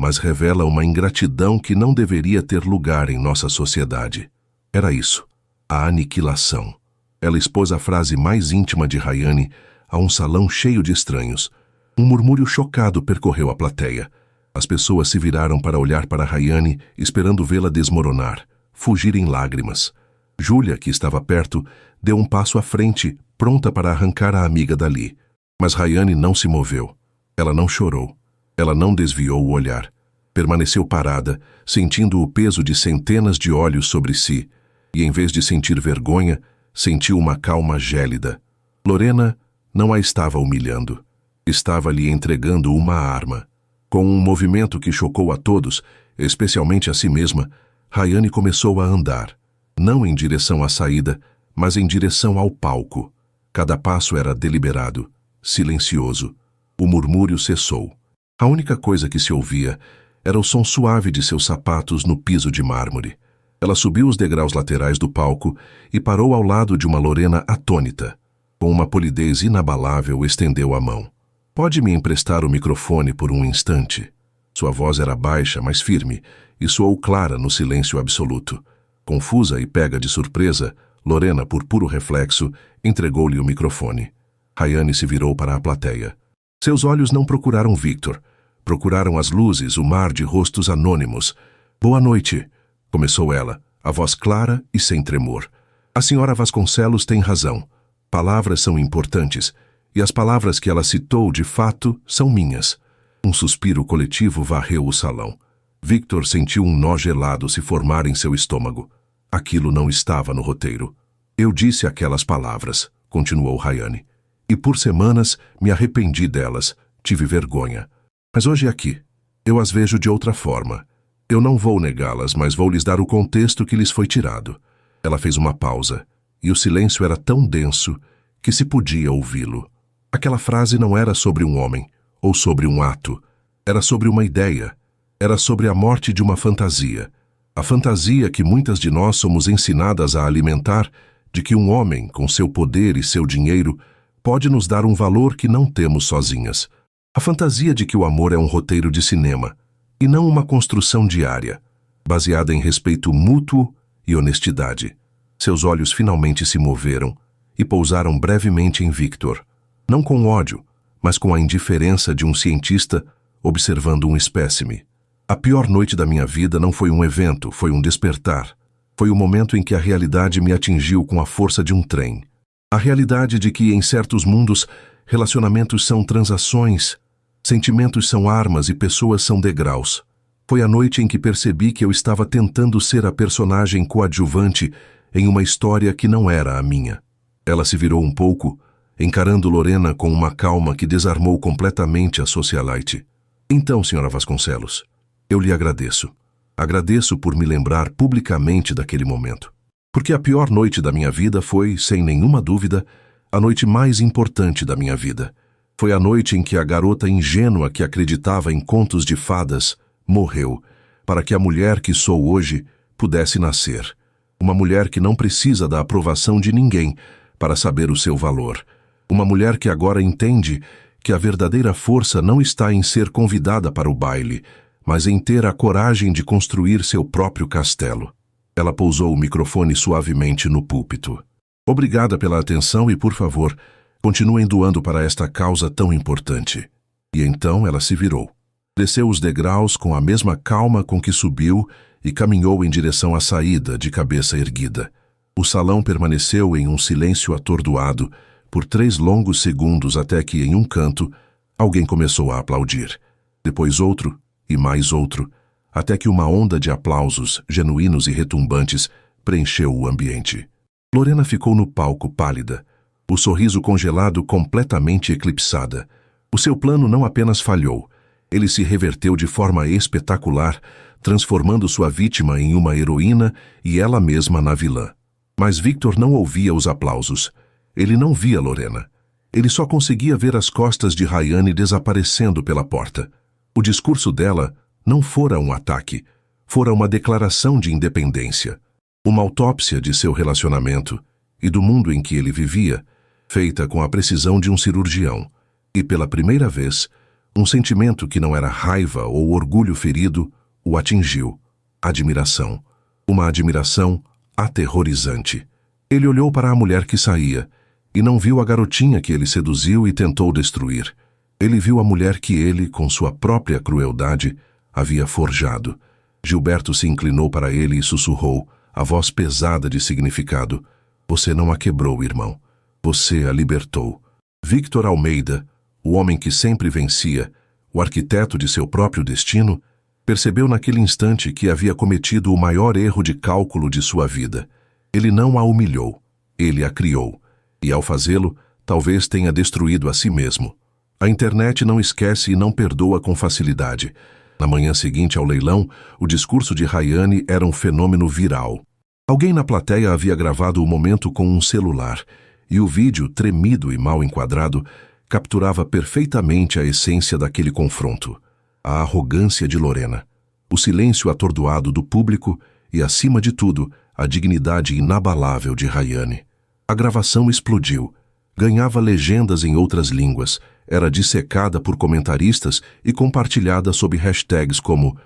mas revela uma ingratidão que não deveria ter lugar em nossa sociedade." Era isso, a aniquilação. Ela expôs a frase mais íntima de Rayane a um salão cheio de estranhos. Um murmúrio chocado percorreu a plateia. As pessoas se viraram para olhar para Rayane, esperando vê-la desmoronar, fugir em lágrimas. Júlia, que estava perto, deu um passo à frente, pronta para arrancar a amiga dali. Mas Rayane não se moveu. Ela não chorou. Ela não desviou o olhar. Permaneceu parada, sentindo o peso de centenas de olhos sobre si. E em vez de sentir vergonha, sentiu uma calma gélida. Lorena não a estava humilhando. Estava lhe entregando uma arma. Com um movimento que chocou a todos, especialmente a si mesma, Rayane começou a andar, não em direção à saída, mas em direção ao palco. Cada passo era deliberado, silencioso. O murmúrio cessou. A única coisa que se ouvia era o som suave de seus sapatos no piso de mármore. Ela subiu os degraus laterais do palco e parou ao lado de uma Lorena atônita. Com uma polidez inabalável, estendeu a mão. "Pode me emprestar o microfone por um instante?" Sua voz era baixa, mas firme, e soou clara no silêncio absoluto. Confusa e pega de surpresa, Lorena, por puro reflexo, entregou-lhe o microfone. Rayane se virou para a plateia. Seus olhos não procuraram Victor. Procuraram as luzes, o mar de rostos anônimos. "Boa noite", começou ela, a voz clara e sem tremor. "A senhora Vasconcelos tem razão. Palavras são importantes, e as palavras que ela citou, de fato, são minhas." Um suspiro coletivo varreu o salão. Victor sentiu um nó gelado se formar em seu estômago. Aquilo não estava no roteiro. "Eu disse aquelas palavras", continuou Rayane, "e por semanas me arrependi delas, tive vergonha. Mas hoje aqui, eu as vejo de outra forma. Eu não vou negá-las, mas vou lhes dar o contexto que lhes foi tirado." Ela fez uma pausa, e o silêncio era tão denso que se podia ouvi-lo. Aquela frase não era sobre um homem, ou sobre um ato. Era sobre uma ideia. Era sobre a morte de uma fantasia. A fantasia que muitas de nós somos ensinadas a alimentar, de que um homem, com seu poder e seu dinheiro, pode nos dar um valor que não temos sozinhas. A fantasia de que o amor é um roteiro de cinema, e não uma construção diária, baseada em respeito mútuo e honestidade. Seus olhos finalmente se moveram e pousaram brevemente em Victor. Não com ódio, mas com a indiferença de um cientista observando um espécime. "A pior noite da minha vida não foi um evento, foi um despertar. Foi o momento em que a realidade me atingiu com a força de um trem. A realidade de que, em certos mundos, relacionamentos são transações, sentimentos são armas e pessoas são degraus. Foi a noite em que percebi que eu estava tentando ser a personagem coadjuvante em uma história que não era a minha." Ela se virou um pouco, encarando Lorena com uma calma que desarmou completamente a socialite. "Então, senhora Vasconcelos, eu lhe agradeço. Agradeço por me lembrar publicamente daquele momento. Porque a pior noite da minha vida foi, sem nenhuma dúvida, a noite mais importante da minha vida. Foi a noite em que a garota ingênua que acreditava em contos de fadas morreu, para que a mulher que sou hoje pudesse nascer. Uma mulher que não precisa da aprovação de ninguém para saber o seu valor. Uma mulher que agora entende que a verdadeira força não está em ser convidada para o baile, mas em ter a coragem de construir seu próprio castelo." Ela pousou o microfone suavemente no púlpito. "Obrigada pela atenção e, por favor, continuem doando para esta causa tão importante." E então ela se virou. Desceu os degraus com a mesma calma com que subiu e caminhou em direção à saída, de cabeça erguida. O salão permaneceu em um silêncio atordoado por 3 longos segundos até que, em um canto, alguém começou a aplaudir. Depois outro, e mais outro, até que uma onda de aplausos, genuínos e retumbantes, preencheu o ambiente. Lorena ficou no palco pálida, o sorriso congelado completamente eclipsada. O seu plano não apenas falhou, ele se reverteu de forma espetacular, transformando sua vítima em uma heroína e ela mesma na vilã. Mas Victor não ouvia os aplausos. Ele não via Lorena. Ele só conseguia ver as costas de Rayane desaparecendo pela porta. O discurso dela não fora um ataque, fora uma declaração de independência, uma autópsia de seu relacionamento e do mundo em que ele vivia, feita com a precisão de um cirurgião. E pela primeira vez, um sentimento que não era raiva ou orgulho ferido o atingiu. Admiração. Uma admiração aterrorizante. Ele olhou para a mulher que saía e não viu a garotinha que ele seduziu e tentou destruir. Ele viu a mulher que ele, com sua própria crueldade, havia forjado. Gilberto se inclinou para ele e sussurrou, a voz pesada de significado: "Você não a quebrou, irmão. Você a libertou." Victor Almeida, o homem que sempre vencia, o arquiteto de seu próprio destino, percebeu naquele instante que havia cometido o maior erro de cálculo de sua vida. Ele não a humilhou, ele a criou. E ao fazê-lo, talvez tenha destruído a si mesmo. A internet não esquece e não perdoa com facilidade. Na manhã seguinte ao leilão, o discurso de Rayane era um fenômeno viral. Alguém na plateia havia gravado o momento com um celular, e o vídeo, tremido e mal enquadrado, capturava perfeitamente a essência daquele confronto. A arrogância de Lorena, o silêncio atordoado do público e, acima de tudo, a dignidade inabalável de Rayane. A gravação explodiu. Ganhava legendas em outras línguas, era dissecada por comentaristas e compartilhada sob hashtags como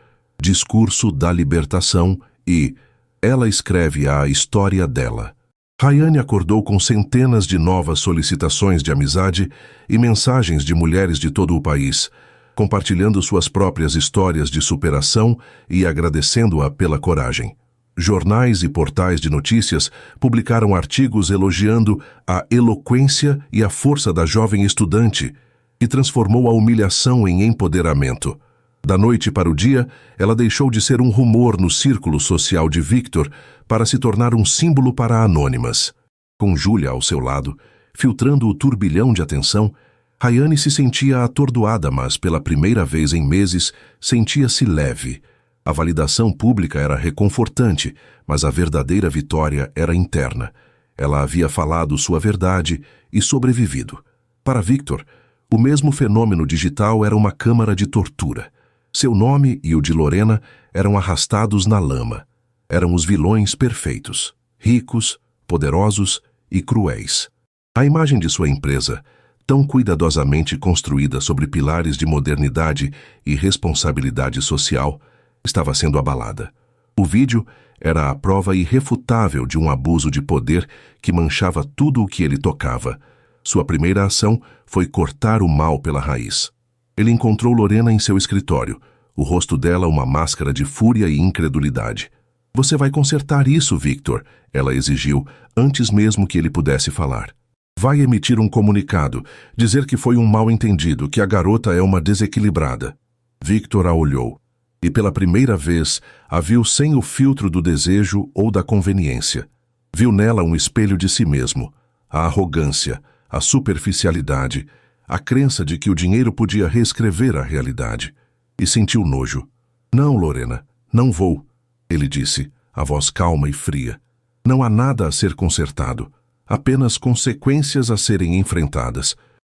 Discurso da Libertação e Ela escreve a história dela. Rayane acordou com centenas de novas solicitações de amizade e mensagens de mulheres de todo o país, compartilhando suas próprias histórias de superação e agradecendo-a pela coragem. Jornais e portais de notícias publicaram artigos elogiando a eloquência e a força da jovem estudante, que transformou a humilhação em empoderamento. Da noite para o dia, ela deixou de ser um rumor no círculo social de Victor para se tornar um símbolo para anônimas. Com Júlia ao seu lado, filtrando o turbilhão de atenção, Rayane se sentia atordoada, mas pela primeira vez em meses sentia-se leve. A validação pública era reconfortante, mas a verdadeira vitória era interna. Ela havia falado sua verdade e sobrevivido. Para Victor, o mesmo fenômeno digital era uma câmara de tortura. Seu nome e o de Lorena eram arrastados na lama. Eram os vilões perfeitos, ricos, poderosos e cruéis. A imagem de sua empresa, tão cuidadosamente construída sobre pilares de modernidade e responsabilidade social, estava sendo abalada. O vídeo era a prova irrefutável de um abuso de poder que manchava tudo o que ele tocava. Sua primeira ação foi cortar o mal pela raiz. Ele encontrou Lorena em seu escritório, o rosto dela uma máscara de fúria e incredulidade. "Você vai consertar isso, Victor", ela exigiu, antes mesmo que ele pudesse falar. "Vai emitir um comunicado, dizer que foi um mal-entendido, que a garota é uma desequilibrada." Victor a olhou, e pela primeira vez a viu sem o filtro do desejo ou da conveniência. Viu nela um espelho de si mesmo, a arrogância, a superficialidade, a crença de que o dinheiro podia reescrever a realidade. E sentiu nojo. "Não, Lorena, não vou", ele disse, a voz calma e fria. "Não há nada a ser consertado, apenas consequências a serem enfrentadas.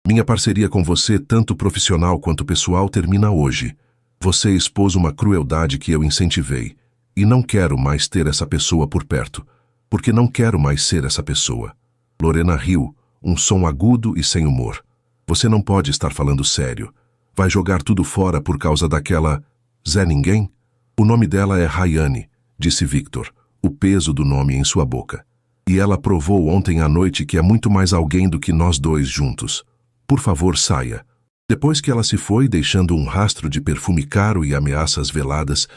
Minha parceria com você, tanto profissional quanto pessoal, termina hoje. Você expôs uma crueldade que eu incentivei, e não quero mais ter essa pessoa por perto, porque não quero mais ser essa pessoa." Lorena riu, um som agudo e sem humor. "Você não pode estar falando sério. Vai jogar tudo fora por causa daquela Zé Ninguém?" "O nome dela é Rayane", disse Victor, o peso do nome em sua boca. "E ela provou ontem à noite que é muito mais alguém do que nós dois juntos. Por favor, saia." Depois que ela se foi, deixando um rastro de perfume caro e ameaças veladas,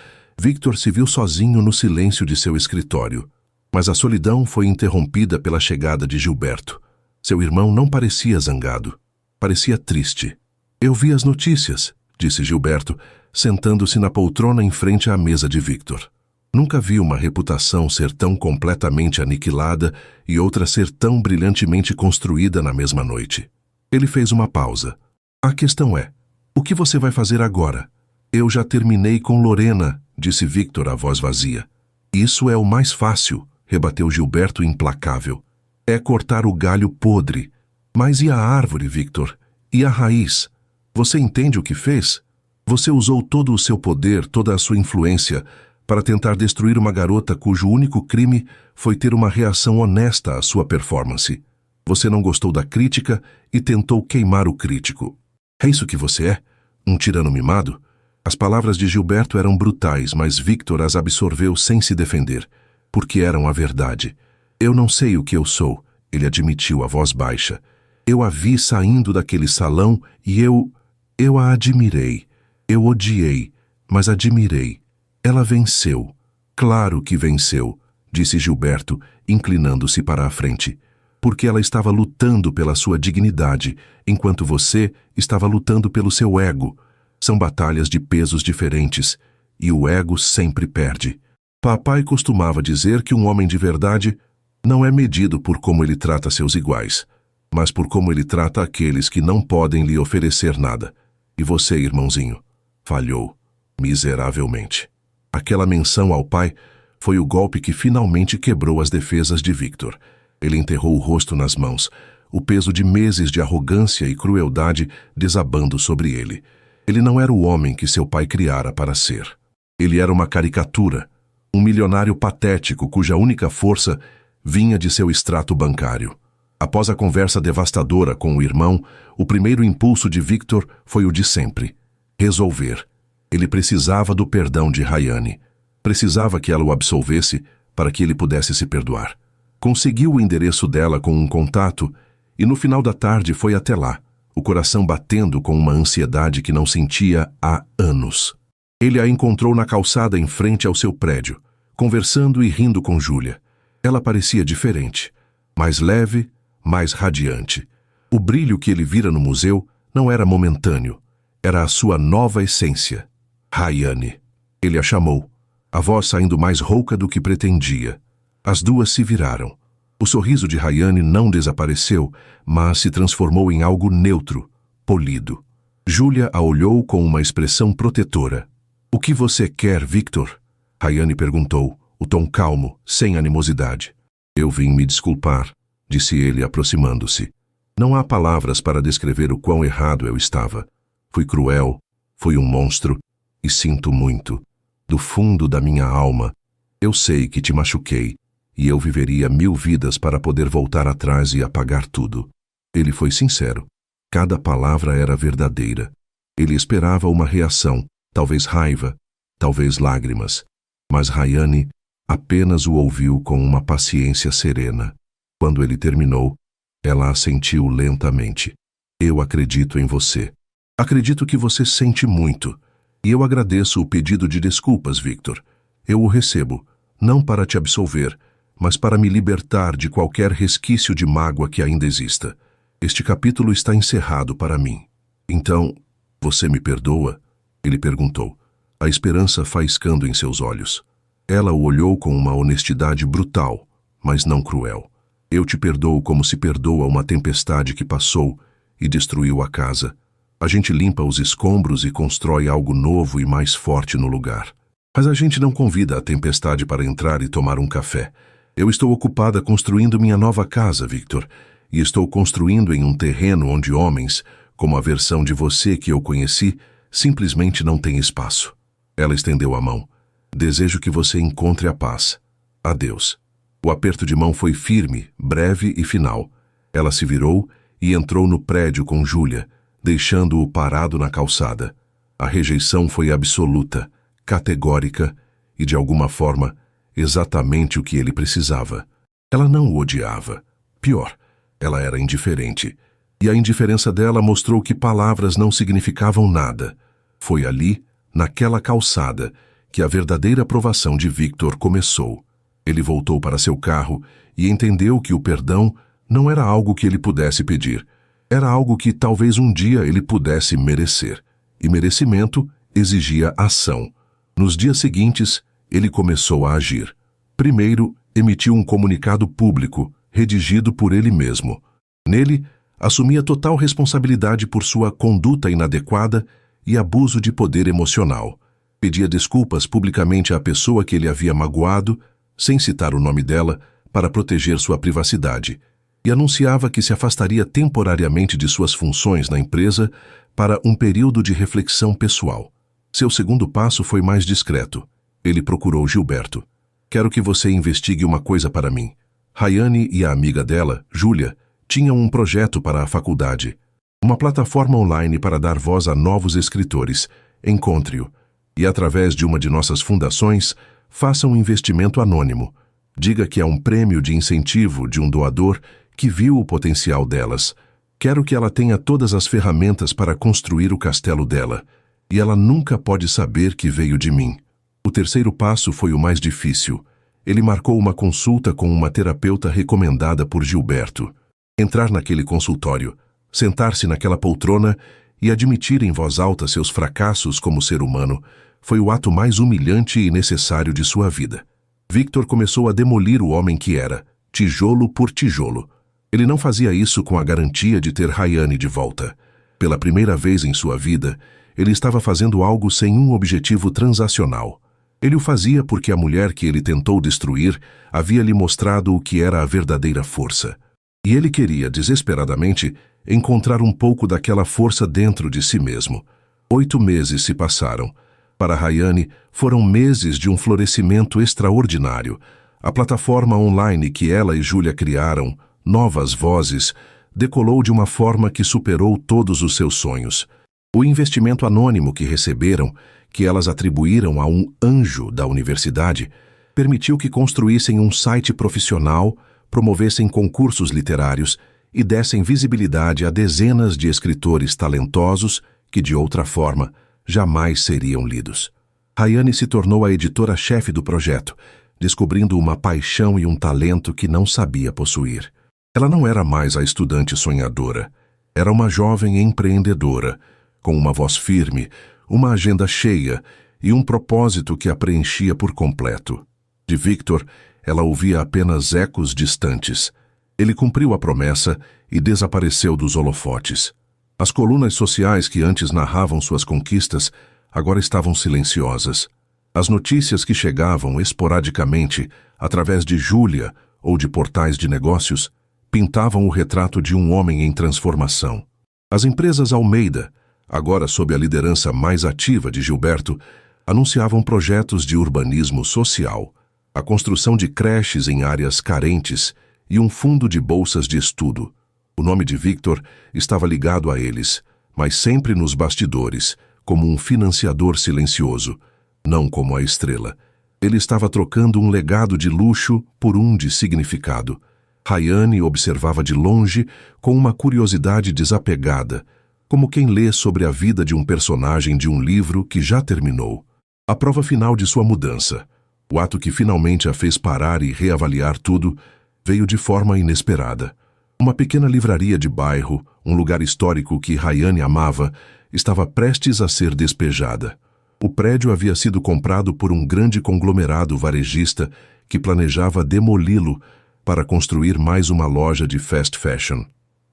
Victor se viu sozinho no silêncio de seu escritório. Mas a solidão foi interrompida pela chegada de Gilberto. Seu irmão não parecia zangado. Parecia triste. "Eu vi as notícias", disse Gilberto, sentando-se na poltrona em frente à mesa de Victor. Nunca vi uma reputação ser tão completamente aniquilada e outra ser tão brilhantemente construída na mesma noite. Ele fez uma pausa. "A questão é, o que você vai fazer agora?" "Eu já terminei com Lorena", disse Victor, a voz vazia. "Isso é o mais fácil", rebateu Gilberto implacável. "É cortar o galho podre. Mas e a árvore, Victor? E a raiz? Você entende o que fez? Você usou todo o seu poder, toda a sua influência, para tentar destruir uma garota cujo único crime foi ter uma reação honesta à sua performance. Você não gostou da crítica e tentou queimar o crítico. É isso que você é? Um tirano mimado?" As palavras de Gilberto eram brutais, mas Victor as absorveu sem se defender, porque eram a verdade. "Eu não sei o que eu sou", ele admitiu, a voz baixa. "Eu a vi saindo daquele salão e eu a admirei. Eu odiei, mas admirei. Ela venceu. Claro que venceu", disse Gilberto, inclinando-se para a frente. "Porque ela estava lutando pela sua dignidade, enquanto você estava lutando pelo seu ego. São batalhas de pesos diferentes, e o ego sempre perde. Papai costumava dizer que um homem de verdade não é medido por como ele trata seus iguais, mas por como ele trata aqueles que não podem lhe oferecer nada. E você, irmãozinho, falhou miseravelmente. Aquela menção ao pai foi o golpe que finalmente quebrou as defesas de Victor. Ele enterrou o rosto nas mãos, o peso de meses de arrogância e crueldade desabando sobre ele. Ele não era o homem que seu pai criara para ser. Ele era uma caricatura, um milionário patético cuja única força vinha de seu extrato bancário. Após a conversa devastadora com o irmão, o primeiro impulso de Victor foi o de sempre: resolver. Ele precisava do perdão de Rayane. Precisava que ela o absolvesse para que ele pudesse se perdoar. Conseguiu o endereço dela com um contato e no final da tarde foi até lá, o coração batendo com uma ansiedade que não sentia há anos. Ele a encontrou na calçada em frente ao seu prédio, conversando e rindo com Júlia. Ela parecia diferente, mais leve, mais radiante. O brilho que ele vira no museu não era momentâneo, era a sua nova essência. Rayane. Ele a chamou, a voz saindo mais rouca do que pretendia. As duas se viraram. O sorriso de Rayane não desapareceu, mas se transformou em algo neutro, polido. Júlia a olhou com uma expressão protetora. "O que você quer, Victor?" Rayane perguntou, o tom calmo, sem animosidade. "Eu vim me desculpar", disse ele, aproximando-se. "Não há palavras para descrever o quão errado eu estava. Fui cruel, fui um monstro, e sinto muito. Do fundo da minha alma, eu sei que te machuquei, e eu viveria 1000 vidas para poder voltar atrás e apagar tudo." Ele foi sincero. Cada palavra era verdadeira. Ele esperava uma reação, talvez raiva, talvez lágrimas. Mas Rayane apenas o ouviu com uma paciência serena. Quando ele terminou, ela assentiu lentamente. "Eu acredito em você. Acredito que você sente muito. E eu agradeço o pedido de desculpas, Victor. Eu o recebo, não para te absolver, mas para me libertar de qualquer resquício de mágoa que ainda exista. Este capítulo está encerrado para mim." "Então, você me perdoa?" ele perguntou, a esperança faiscando em seus olhos. Ela o olhou com uma honestidade brutal, mas não cruel. "Eu te perdoo como se perdoa uma tempestade que passou e destruiu a casa. A gente limpa os escombros e constrói algo novo e mais forte no lugar. Mas a gente não convida a tempestade para entrar e tomar um café. Eu estou ocupada construindo minha nova casa, Victor, e estou construindo em um terreno onde homens, como a versão de você que eu conheci, simplesmente não têm espaço." Ela estendeu a mão. "Desejo que você encontre a paz. Adeus." O aperto de mão foi firme, breve e final. Ela se virou e entrou no prédio com Júlia, deixando-o parado na calçada. A rejeição foi absoluta, categórica e, de alguma forma, exatamente o que ele precisava. Ela não o odiava. Pior, ela era indiferente. E a indiferença dela mostrou que palavras não significavam nada. Foi ali, naquela calçada, que a verdadeira aprovação de Victor começou. Ele voltou para seu carro e entendeu que o perdão não era algo que ele pudesse pedir. Era algo que talvez um dia ele pudesse merecer. E merecimento exigia ação. Nos dias seguintes, ele começou a agir. Primeiro, emitiu um comunicado público, redigido por ele mesmo. Nele, assumia total responsabilidade por sua conduta inadequada e abuso de poder emocional. Pedia desculpas publicamente à pessoa que ele havia magoado, sem citar o nome dela, para proteger sua privacidade, e anunciava que se afastaria temporariamente de suas funções na empresa para um período de reflexão pessoal. Seu segundo passo foi mais discreto. Ele procurou Gilberto. "Quero que você investigue uma coisa para mim." Rayane e a amiga dela, Júlia, tinham um projeto para a faculdade. Uma plataforma online para dar voz a novos escritores. Encontre-o. E através de uma de nossas fundações, faça um investimento anônimo. Diga que é um prêmio de incentivo de um doador que viu o potencial delas. Quero que ela tenha todas as ferramentas para construir o castelo dela. E ela nunca pode saber que veio de mim. O terceiro passo foi o mais difícil. Ele marcou uma consulta com uma terapeuta recomendada por Gilberto. Entrar naquele consultório, sentar-se naquela poltrona e admitir em voz alta seus fracassos como ser humano foi o ato mais humilhante e necessário de sua vida. Victor começou a demolir o homem que era, tijolo por tijolo. Ele não fazia isso com a garantia de ter Rayane de volta. Pela primeira vez em sua vida, ele estava fazendo algo sem um objetivo transacional. Ele o fazia porque a mulher que ele tentou destruir havia lhe mostrado o que era a verdadeira força. E ele queria, desesperadamente, encontrar um pouco daquela força dentro de si mesmo. 8 meses se passaram. Para Rayane, foram meses de um florescimento extraordinário. A plataforma online que ela e Júlia criaram, Novas Vozes, decolou de uma forma que superou todos os seus sonhos. O investimento anônimo que receberam, que elas atribuíram a um anjo da universidade, permitiu que construíssem um site profissional, promovessem concursos literários e dessem visibilidade a dezenas de escritores talentosos que, de outra forma, jamais seriam lidos. Rayane se tornou a editora-chefe do projeto, descobrindo uma paixão e um talento que não sabia possuir. Ela não era mais a estudante sonhadora. Era uma jovem empreendedora, com uma voz firme, uma agenda cheia e um propósito que a preenchia por completo. De Victor, ela ouvia apenas ecos distantes. Ele cumpriu a promessa e desapareceu dos holofotes. As colunas sociais que antes narravam suas conquistas agora estavam silenciosas. As notícias que chegavam esporadicamente, através de Júlia ou de portais de negócios, pintavam o retrato de um homem em transformação. As empresas Almeida, agora sob a liderança mais ativa de Gilberto, anunciavam projetos de urbanismo social, a construção de creches em áreas carentes e um fundo de bolsas de estudo. O nome de Victor estava ligado a eles, mas sempre nos bastidores, como um financiador silencioso, não como a estrela. Ele estava trocando um legado de luxo por um de significado. Rayane observava de longe com uma curiosidade desapegada, como quem lê sobre a vida de um personagem de um livro que já terminou. A prova final de sua mudança, o ato que finalmente a fez parar e reavaliar tudo, veio de forma inesperada. Uma pequena livraria de bairro, um lugar histórico que Rayane amava, estava prestes a ser despejada. O prédio havia sido comprado por um grande conglomerado varejista que planejava demoli-lo para construir mais uma loja de fast fashion.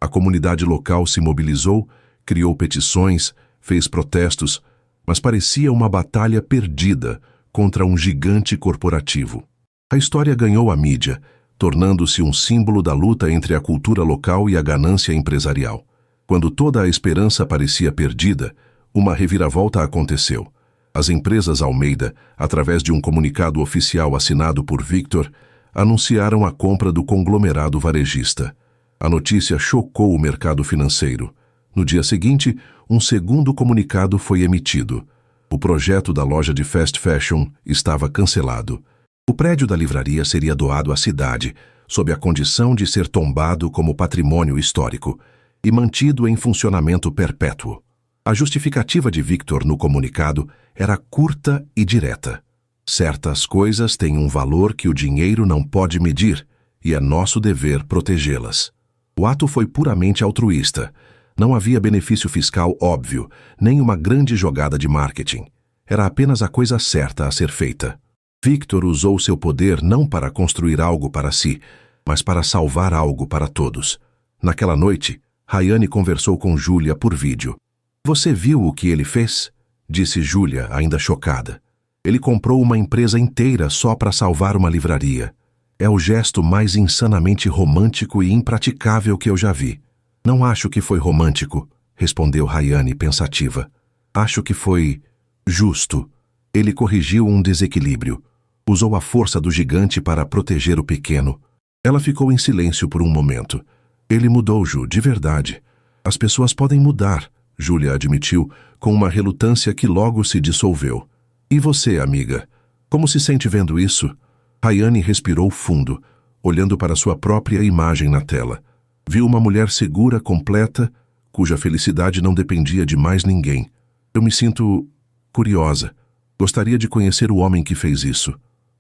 A comunidade local se mobilizou, criou petições, fez protestos, mas parecia uma batalha perdida contra um gigante corporativo. A história ganhou a mídia, tornando-se um símbolo da luta entre a cultura local e a ganância empresarial. Quando toda a esperança parecia perdida, uma reviravolta aconteceu. As empresas Almeida, através de um comunicado oficial assinado por Victor, anunciaram a compra do conglomerado varejista. A notícia chocou o mercado financeiro. No dia seguinte, um segundo comunicado foi emitido. O projeto da loja de fast fashion estava cancelado. O prédio da livraria seria doado à cidade, sob a condição de ser tombado como patrimônio histórico e mantido em funcionamento perpétuo. A justificativa de Victor no comunicado era curta e direta. Certas coisas têm um valor que o dinheiro não pode medir, e é nosso dever protegê-las. O ato foi puramente altruísta. Não havia benefício fiscal óbvio, nem uma grande jogada de marketing. Era apenas a coisa certa a ser feita. Victor usou seu poder não para construir algo para si, mas para salvar algo para todos. Naquela noite, Rayane conversou com Júlia por vídeo. "Você viu o que ele fez?" disse Júlia, ainda chocada. "Ele comprou uma empresa inteira só para salvar uma livraria. É o gesto mais insanamente romântico e impraticável que eu já vi." "Não acho que foi romântico", respondeu Rayane pensativa. "Acho que foi justo." Ele corrigiu um desequilíbrio. Usou a força do gigante para proteger o pequeno. Ela ficou em silêncio por um momento. "Ele mudou, Ju, de verdade. As pessoas podem mudar", Júlia admitiu, com uma relutância que logo se dissolveu. "E você, amiga? Como se sente vendo isso?" Rayane respirou fundo, olhando para sua própria imagem na tela. Viu uma mulher segura, completa, cuja felicidade não dependia de mais ninguém. "Eu me sinto curiosa. Gostaria de conhecer o homem que fez isso."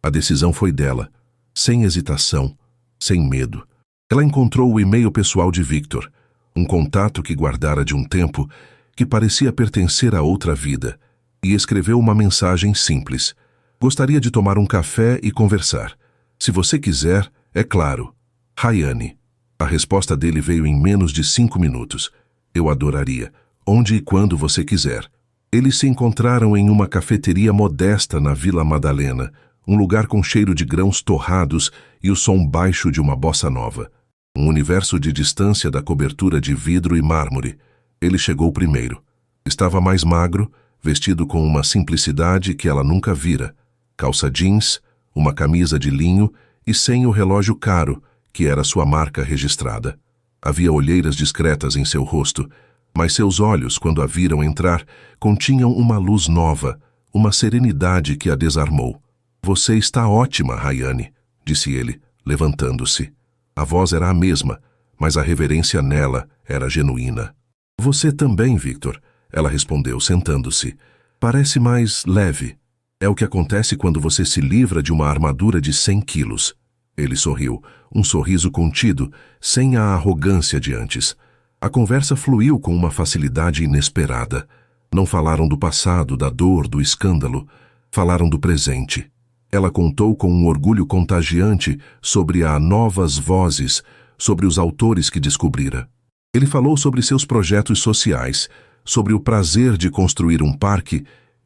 A decisão foi dela, sem hesitação, sem medo. Ela encontrou o e-mail pessoal de Victor, um contato que guardara de um tempo que parecia pertencer a outra vida, e escreveu uma mensagem simples. "Gostaria de tomar um café e conversar. Se você quiser, é claro. Rayane. A resposta dele veio em menos de 5 minutos. Eu adoraria. Onde e quando você quiser. Eles se encontraram em uma cafeteria modesta na Vila Madalena, um lugar com cheiro de grãos torrados e o som baixo de uma bossa nova. Um universo de distância da cobertura de vidro e mármore. Ele chegou primeiro. Estava mais magro, vestido com uma simplicidade que ela nunca vira. Calça jeans, uma camisa de linho e sem o relógio caro, que era sua marca registrada. Havia olheiras discretas em seu rosto, mas seus olhos, quando a viram entrar, continham uma luz nova, uma serenidade que a desarmou. Você está ótima, Rayane, disse ele, levantando-se. A voz era a mesma, mas a reverência nela era genuína. Você também, Victor, ela respondeu, sentando-se. Parece mais leve. É o que acontece quando você se livra de uma armadura de 100 quilos. Ele sorriu, um sorriso contido, sem a arrogância de antes. A conversa fluiu com uma facilidade inesperada. Não falaram do passado, da dor, do escândalo. Falaram do presente. Ela contou com um orgulho contagiante sobre as novas vozes, sobre os autores que descobrira. Ele falou sobre seus projetos sociais, sobre o prazer de construir um parque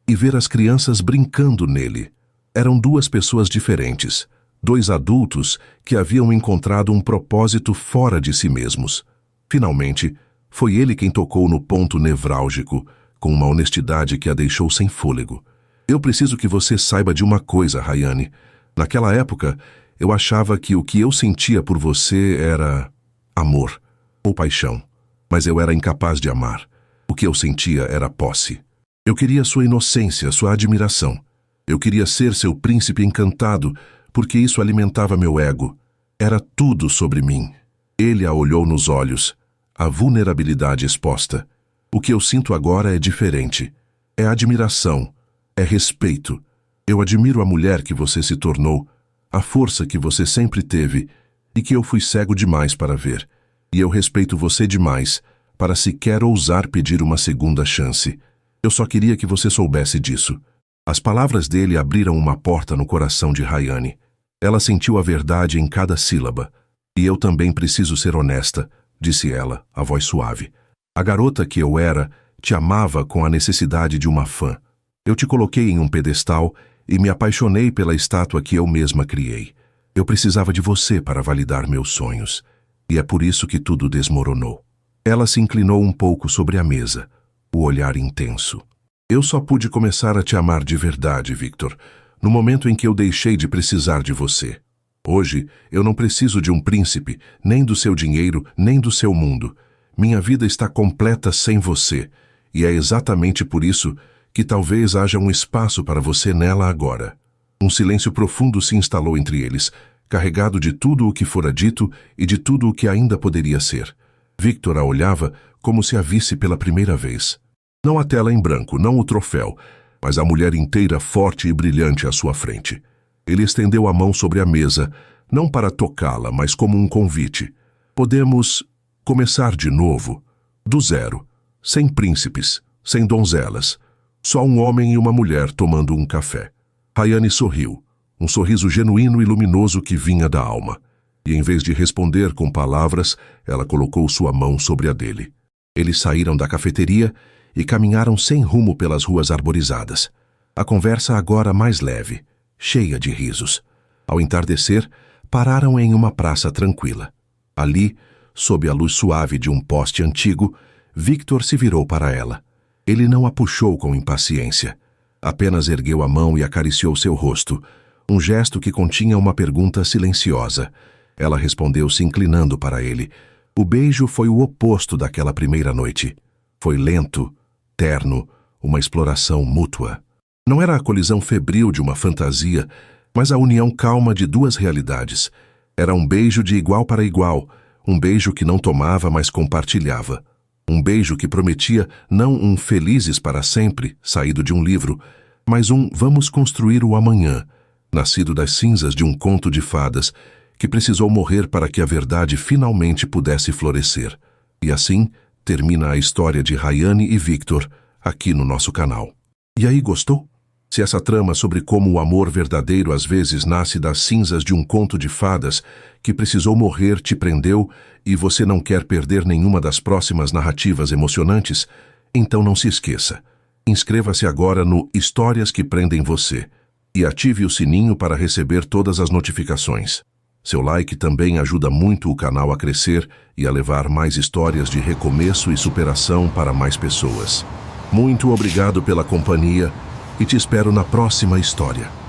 e ver as crianças brincando nele. Eram duas pessoas diferentes, dois adultos que haviam encontrado um propósito fora de si mesmos. Finalmente, foi ele quem tocou no ponto nevrálgico, com uma honestidade que a deixou sem fôlego. Eu preciso que você saiba de uma coisa, Rayane. Naquela época, eu achava que o que eu sentia por você era amor ou paixão, mas eu era incapaz de amar. O que eu sentia era posse. Eu queria sua inocência, sua admiração. Eu queria ser seu príncipe encantado, porque isso alimentava meu ego. Era tudo sobre mim. Ele a olhou nos olhos, a vulnerabilidade exposta. O que eu sinto agora é diferente. É admiração, é respeito. Eu admiro a mulher que você se tornou, a força que você sempre teve e que eu fui cego demais para ver. E eu respeito você demais para sequer ousar pedir uma segunda chance. Eu só queria que você soubesse disso. As palavras dele abriram uma porta no coração de Rayane. Ela sentiu a verdade em cada sílaba. E eu também preciso ser honesta, disse ela, a voz suave. A garota que eu era te amava com a necessidade de uma fã. Eu te coloquei em um pedestal e me apaixonei pela estátua que eu mesma criei. Eu precisava de você para validar meus sonhos. E é por isso que tudo desmoronou. Ela se inclinou um pouco sobre a mesa, o olhar intenso. Eu só pude começar a te amar de verdade, Victor, no momento em que eu deixei de precisar de você. Hoje, eu não preciso de um príncipe, nem do seu dinheiro, nem do seu mundo. Minha vida está completa sem você, e é exatamente por isso que talvez haja um espaço para você nela agora. Um silêncio profundo se instalou entre eles, carregado de tudo o que fora dito e de tudo o que ainda poderia ser. Victor a olhava como se a visse pela primeira vez. Não a tela em branco, não o troféu, mas a mulher inteira forte e brilhante à sua frente. Ele estendeu a mão sobre a mesa, não para tocá-la, mas como um convite. Podemos começar de novo, do zero, sem príncipes, sem donzelas, só um homem e uma mulher tomando um café. Rayane sorriu, um sorriso genuíno e luminoso que vinha da alma. E em vez de responder com palavras, ela colocou sua mão sobre a dele. Eles saíram da cafeteria e caminharam sem rumo pelas ruas arborizadas. A conversa agora mais leve, cheia de risos. Ao entardecer, pararam em uma praça tranquila. Ali, sob a luz suave de um poste antigo, Victor se virou para ela. Ele não a puxou com impaciência. Apenas ergueu a mão e acariciou seu rosto, um gesto que continha uma pergunta silenciosa. Ela respondeu se inclinando para ele. O beijo foi o oposto daquela primeira noite. Foi lento, terno, uma exploração mútua. Não era a colisão febril de uma fantasia, mas a união calma de duas realidades. Era um beijo de igual para igual, um beijo que não tomava, mas compartilhava. Um beijo que prometia não um felizes para sempre, saído de um livro, mas um vamos construir o amanhã, nascido das cinzas de um conto de fadas, que precisou morrer para que a verdade finalmente pudesse florescer. E assim termina a história de Rayane e Victor aqui no nosso canal. E aí, gostou? Se essa trama sobre como o amor verdadeiro às vezes nasce das cinzas de um conto de fadas que precisou morrer te prendeu e você não quer perder nenhuma das próximas narrativas emocionantes, então não se esqueça. Inscreva-se agora no Histórias que Prendem Você e ative o sininho para receber todas as notificações. Seu like também ajuda muito o canal a crescer e a levar mais histórias de recomeço e superação para mais pessoas. Muito obrigado pela companhia e te espero na próxima história.